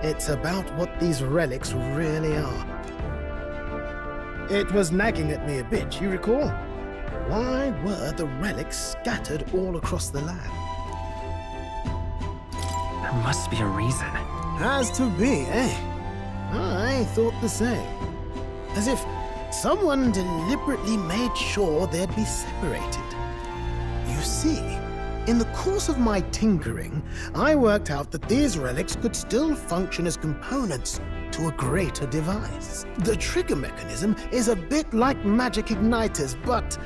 It's about what these relics really are. It was nagging at me a bit, you recall? Why were the relics scattered all across the land? There must be a reason. Has to be, eh? I thought the same. As if someone deliberately made sure they'd be separated. You see, in the course of my tinkering, I worked out that these relics could still function as components to a greater device. The trigger mechanism is a bit like magic igniters, but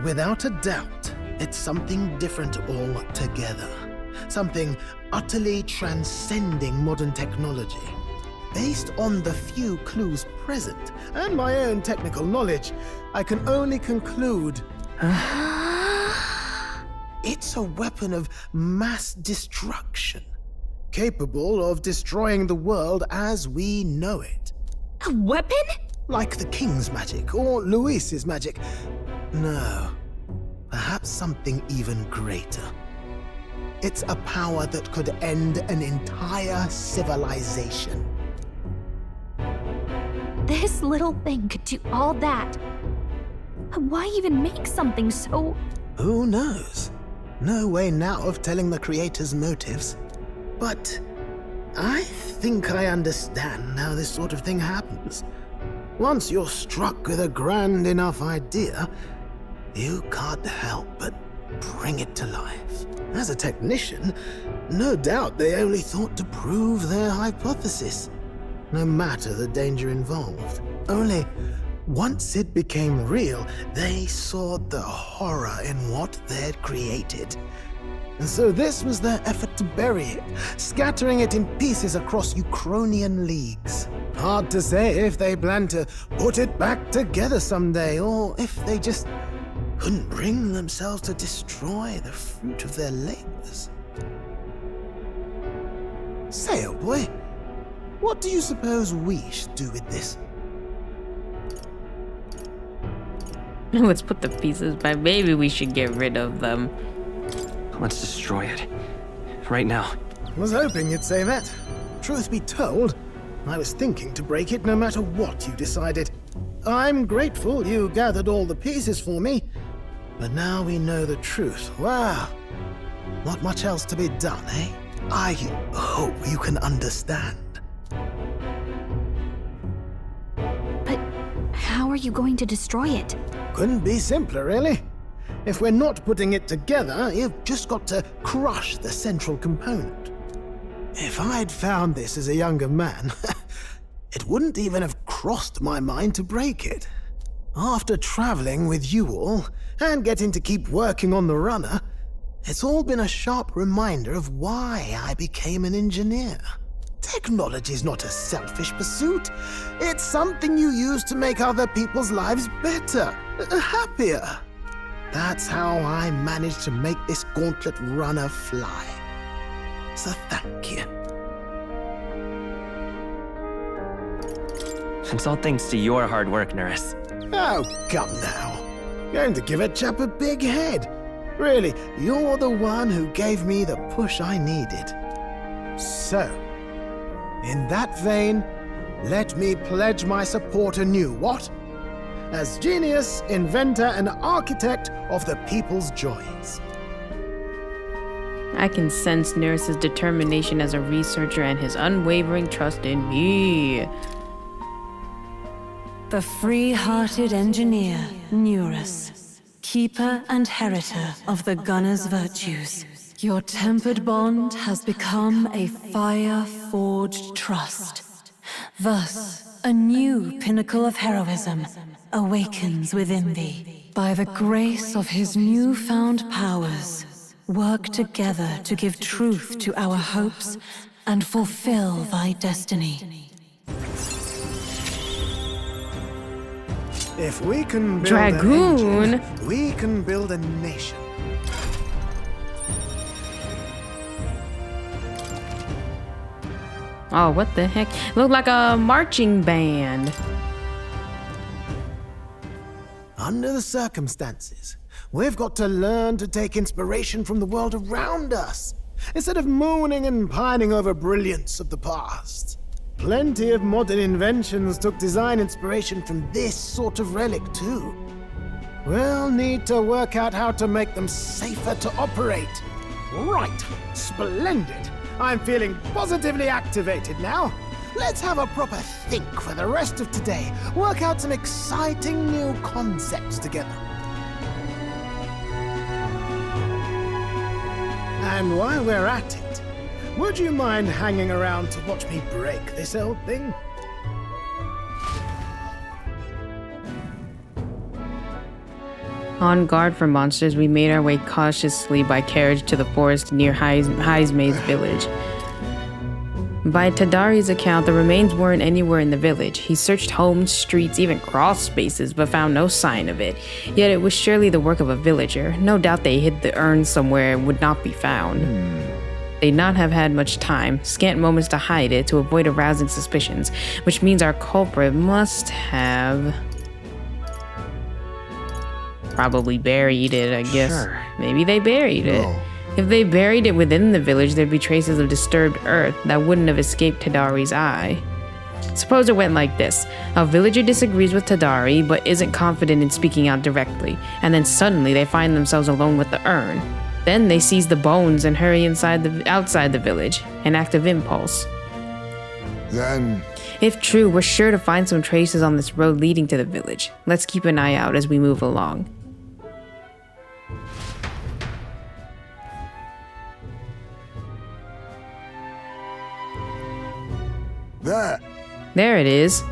without a doubt, it's something different altogether. Something utterly transcending modern technology. Based on the few clues present, and my own technical knowledge, I can only conclude... it's a weapon of mass destruction, capable of destroying the world as we know it. A weapon? Like the King's magic, or Luis's magic. No, perhaps something even greater. It's a power that could end an entire civilization. This little thing could do all that. Why even make something so... Who knows? No way now of telling the creator's motives. But I think I understand how this sort of thing happens. Once you're struck with a grand enough idea, you can't help but bring it to life. As a technician, no doubt they only thought to prove their hypothesis, no matter the danger involved. Only, once it became real, they saw the horror in what they'd created. And so this was their effort to bury it, scattering it in pieces across Ukrainian leagues. Hard to say if they plan to put it back together someday, or if they just couldn't bring themselves to destroy the fruit of their labors. Say, old boy, what do you suppose we should do with this? Let's put the pieces back. Maybe we should get rid of them. Let's destroy it. Right now. Was hoping you'd say that. Truth be told, I was thinking to break it no matter what you decided. I'm grateful you gathered all the pieces for me, but now we know the truth. Wow. Not much else to be done, eh? I hope you can understand. But how are you going to destroy it? Couldn't be simpler, really. If we're not putting it together, you've just got to crush the central component. If I'd found this as a younger man, it wouldn't even have crossed my mind to break it. After traveling with you all, and getting to keep working on the runner, it's all been a sharp reminder of why I became an engineer. Technology's not a selfish pursuit. It's something you use to make other people's lives better, happier. That's how I managed to make this gauntlet runner fly. So thank you. It's all thanks to your hard work, Nurse. Oh, come now. Going to give a chap a big head. Really, you're the one who gave me the push I needed. So, in that vein, let me pledge my support anew, what? As genius, inventor, and architect of the people's joys. I can sense Neris's determination as a researcher and his unwavering trust in me. The free-hearted engineer, Neris, keeper and heritor of the gunner's virtues. Your tempered bond has become a fire-forged trust. Thus, a new pinnacle of heroism awakens within thee. By the grace of his newfound powers, work together to give truth to our hopes and fulfill thy destiny. If we can build Dragoon, an engine, we can build a nation. Oh, what the heck? Look like a marching band. Under the circumstances, we've got to learn to take inspiration from the world around us, instead of mooning and pining over brilliance of the past. Plenty of modern inventions took design inspiration from this sort of relic, too. We'll need to work out how to make them safer to operate. Right, splendid. I'm feeling positively activated now. let's have a proper think for the rest of today. Work out some exciting new concepts together. And while we're at it, would you mind hanging around to watch me break this old thing? On guard for monsters, we made our way cautiously by carriage to the forest near Heismay's village. By Tadari's account, the remains weren't anywhere in the village. He searched homes, streets, even crawl spaces, but found no sign of it. Yet it was surely the work of a villager. No doubt they hid the urn somewhere and would not be found. They'd not have had much time, scant moments to hide it to avoid arousing suspicions, which means our culprit must have probably buried it, I guess. Sure. Maybe they buried it. If they buried it within the village, there'd be traces of disturbed earth that wouldn't have escaped Tadari's eye. Suppose it went like this. A villager disagrees with Tadari, but isn't confident in speaking out directly, and then suddenly they find themselves alone with the urn. Then they seize the bones and hurry outside the village, an act of impulse. Then, if true, we're sure to find some traces on this road leading to the village. Let's keep an eye out as we move along. There it is.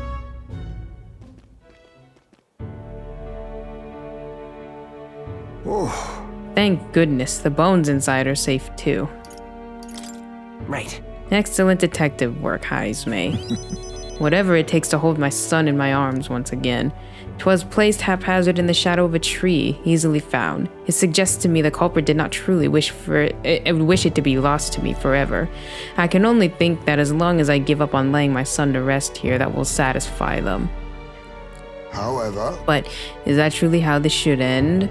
oh, Thank goodness, the bones inside are safe too. Right. Excellent detective work, Heismay. Whatever it takes to hold my son in my arms once again. 'Twas placed haphazard in the shadow of a tree, easily found. It suggests to me the culprit did not truly wish it to be lost to me forever. I can only think that as long as I give up on laying my son to rest here, that will satisfy them. however... But is that truly how this should end?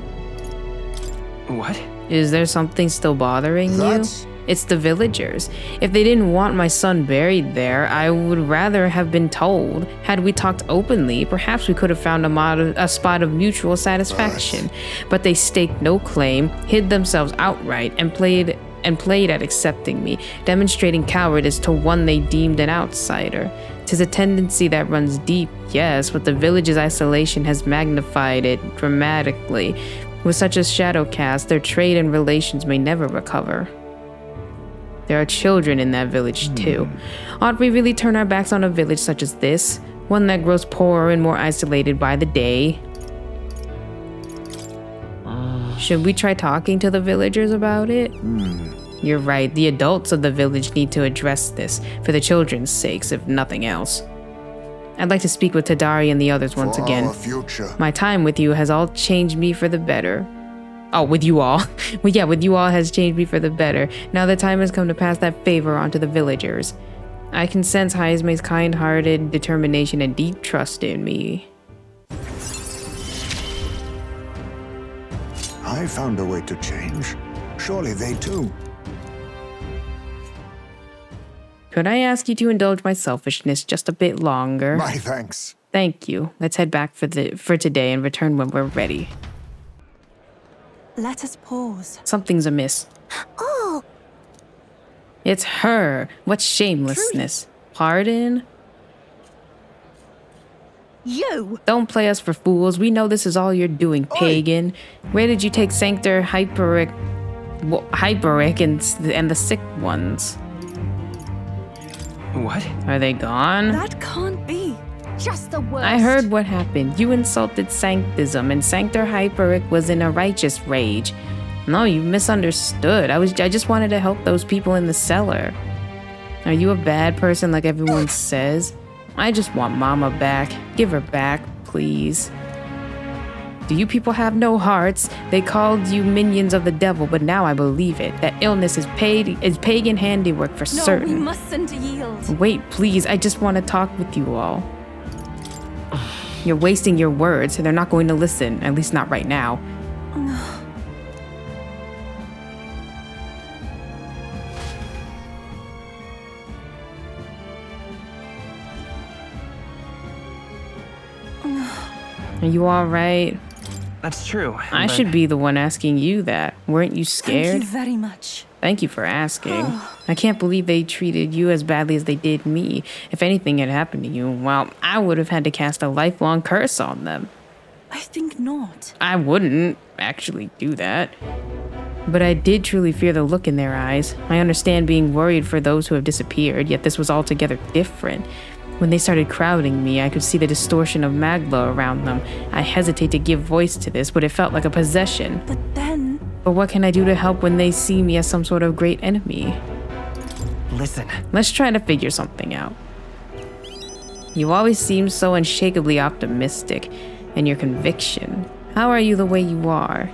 What? Is there something still bothering you? It's the villagers. If they didn't want my son buried there, I would rather have been told. Had we talked openly, perhaps we could have found a spot of mutual satisfaction. But they staked no claim, hid themselves outright, and played at accepting me, demonstrating cowardice to one they deemed an outsider. 'Tis a tendency that runs deep, yes, but the village's isolation has magnified it dramatically. With such a shadow cast, their trade and relations may never recover. There are children in that village too. Ought we really turn our backs on a village such as this? One that grows poorer and more isolated by the day? Should we try talking to the villagers about it? You're right, the adults of the village need to address this, for the children's sakes, if nothing else. I'd like to speak with Tadari and the others once again. My time with you has all changed me for the better. Oh, with you all. Well, yeah, with you all has changed me for the better. Now the time has come to pass that favor on to the villagers. I can sense Heismay's kind-hearted determination and deep trust in me. I found a way to change. Surely they too. Could I ask you to indulge my selfishness just a bit longer? My thanks. Thank you. Let's head back for today and return when we're ready. Let us pause. Something's amiss. Oh! It's her. What shamelessness. Pardon? You! Don't play us for fools. We know this is all you're doing, pagan. Where did you take Sanctor, Hyperic and the sick ones? What? Are they gone? That can't be. Just the worst. I heard what happened. You insulted Sanctism, and Sanctor Hyperic was in a righteous rage. No, you misunderstood. I just wanted to help those people in the cellar. Are you a bad person like everyone says? I just want Mama back. Give her back, please. Do you people have no hearts? They called you minions of the devil, but now I believe it. That illness is pagan handiwork for certain. No, we mustn't yield. Wait, please. I just want to talk with you all. You're wasting your words. They're not going to listen, at least not right now. Are you all right? That's true. I should be the one asking you that. Weren't you scared? Thank you very much. Thank you for asking. I can't believe they treated you as badly as they did me. If anything had happened to you, well, I would have had to cast a lifelong curse on them. I think not. I wouldn't actually do that. But I did truly fear the look in their eyes. I understand being worried for those who have disappeared, yet this was altogether different. When they started crowding me, I could see the distortion of Magla around them. I hesitate to give voice to this, but it felt like a possession. But what can I do to help when they see me as some sort of great enemy? Listen. Let's try to figure something out. You always seem so unshakably optimistic in your conviction. How are you the way you are?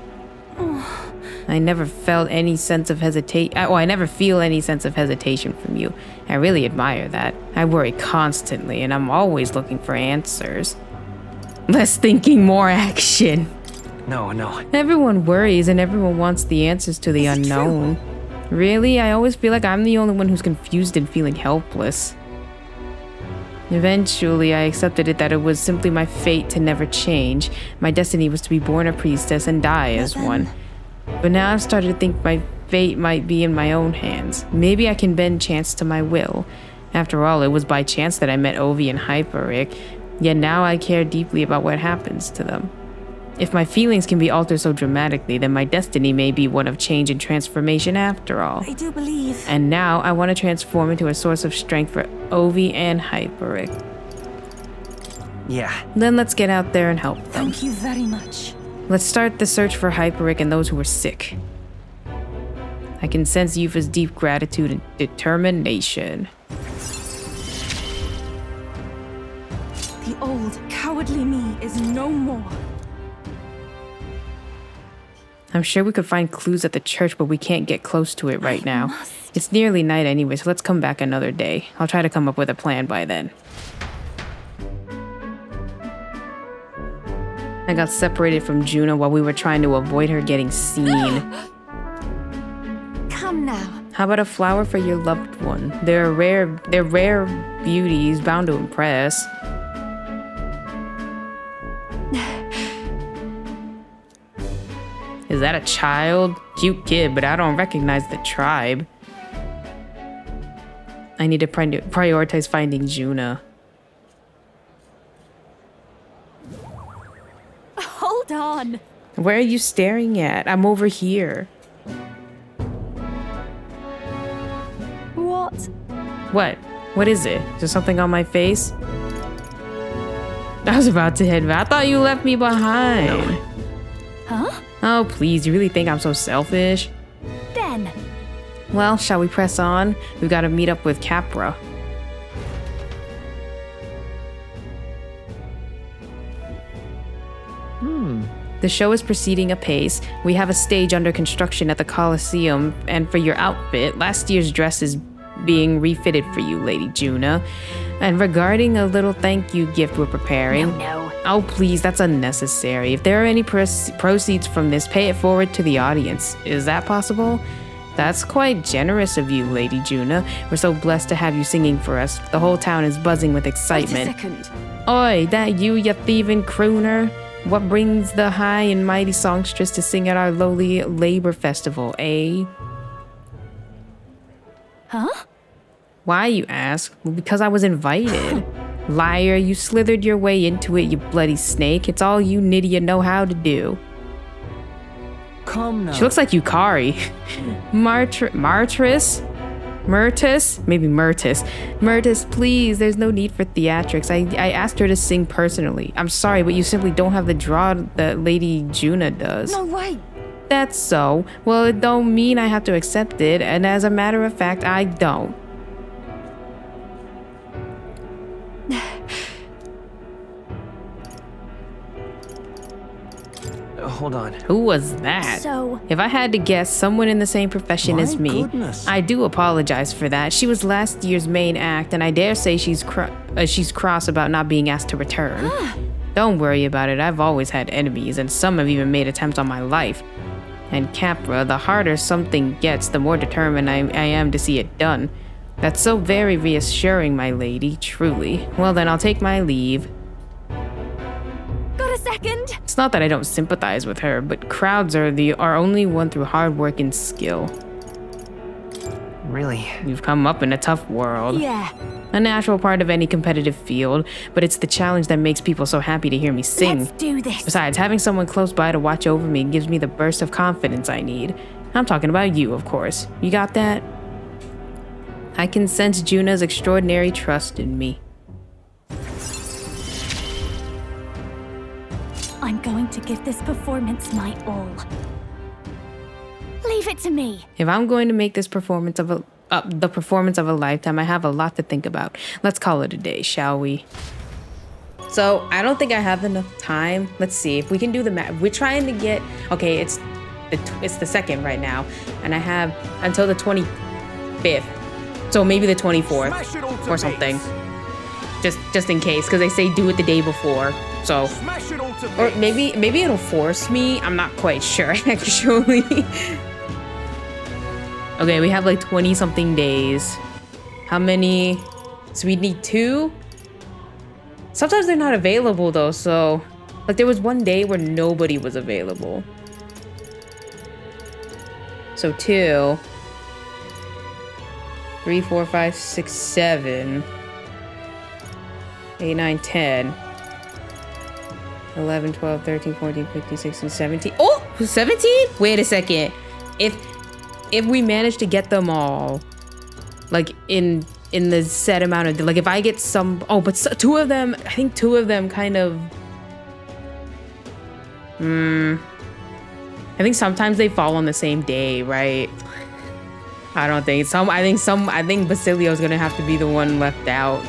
I never felt any sense of hesitation. I never feel any sense of hesitation from you. I really admire that. I worry constantly, and I'm always looking for answers. Less thinking, more action. No. Everyone worries, and everyone wants the answers to the unknown. Really? I always feel like I'm the only one who's confused and feeling helpless. Eventually, I accepted it that it was simply my fate to never change. My destiny was to be born a priestess and die as one. But now I've started to think my fate might be in my own hands. Maybe I can bend chance to my will. After all, it was by chance that I met Ovi and Hyperic, yet now I care deeply about what happens to them. If my feelings can be altered so dramatically, then my destiny may be one of change and transformation after all. I do believe. And now I want to transform into a source of strength for Ovi and Hyperic. Yeah. Then let's get out there and help them. Thank you very much. Let's start the search for Hyperic and those who are sick. I can sense Yufa's deep gratitude and determination. The old, cowardly me is no more. I'm sure we could find clues at the church, but we can't get close to it right now. It's nearly night anyway, so let's come back another day. I'll try to come up with a plan by then. I got separated from Juna while we were trying to avoid her getting seen. Come now. How about a flower for your loved one? They're rare beauties, bound to impress. Is that a child? Cute kid, but I don't recognize the tribe. I need to prioritize finding Juna. Hold on. Where are you staring at? I'm over here. What? What? What is it? Is there something on my face? I was about to head back. I thought you left me behind. No. Huh? Oh, please. You really think I'm so selfish? Ben. Well, shall we press on? We've got to meet up with Capra. The show is proceeding apace. We have a stage under construction at the Coliseum, and for your outfit, last year's dress is being refitted for you, Lady Juna. And regarding a little thank you gift we're preparing... No. Oh, please, that's unnecessary. If there are any proceeds from this, pay it forward to the audience. Is that possible? That's quite generous of you, Lady Juna. We're so blessed to have you singing for us. The whole town is buzzing with excitement. Wait a second. Oi, that you thieving crooner? What brings the high and mighty songstress to sing at our lowly labor festival, eh? Huh? Why, you ask? Well, because I was invited. Liar, you slithered your way into it, you bloody snake. It's all you Nydia know how to do. Come now. She looks like Yukari. Myrtus? Maybe Myrtus. Myrtus, please, there's no need for theatrics. I asked her to sing personally. I'm sorry, but you simply don't have the draw that Lady Juna does. No way. That's so. Well, it don't mean I have to accept it, and as a matter of fact, I don't. Hold on. Who was that? So... If I had to guess, someone in the same profession as me. Goodness. I do apologize for that. She was last year's main act, and I dare say she's cross about not being asked to return. Don't worry about it. I've always had enemies, and some have even made attempts on my life. And Capra, the harder something gets, the more determined I am to see it done. That's so very reassuring, my lady, truly. Well then, I'll take my leave. Got a second? It's not that I don't sympathize with her, but crowds are only won through hard work and skill. really. You've come up in a tough world. Yeah. A natural part of any competitive field, but it's the challenge that makes people so happy to hear me sing. Let's do this. Besides, having someone close by to watch over me gives me the burst of confidence I need. I'm talking about you, of course. You got that? I can sense Juna's extraordinary trust in me. I'm going to give this performance my all. Leave it to me. If I'm going to make this performance of the performance of a lifetime, I have a lot to think about. Let's call it a day, shall we? So I don't think I have enough time. Let's see if we can do the math. We're trying to get, okay, it's the 2nd right now, and I have until the 25th. So maybe the 24th or something. Just in case, because they say do it the day before. So, or maybe it'll force me. I'm not quite sure actually. Okay, we have like 20 something days. How many? So we need 2. Sometimes they're not available though. So, like there was one day where nobody was available. So 2, 3, 4, 5, 6, 7, 8, 9, 10. 11, 12, 13, 14, 15, 16, 17. Oh, 17? Wait a second. If we manage to get them all, like in the set amount of, like if I get some, oh, but 2 of them, I think 2 of them kind of, I think sometimes they fall on the same day, right? I don't think I think Basilio's gonna have to be the one left out.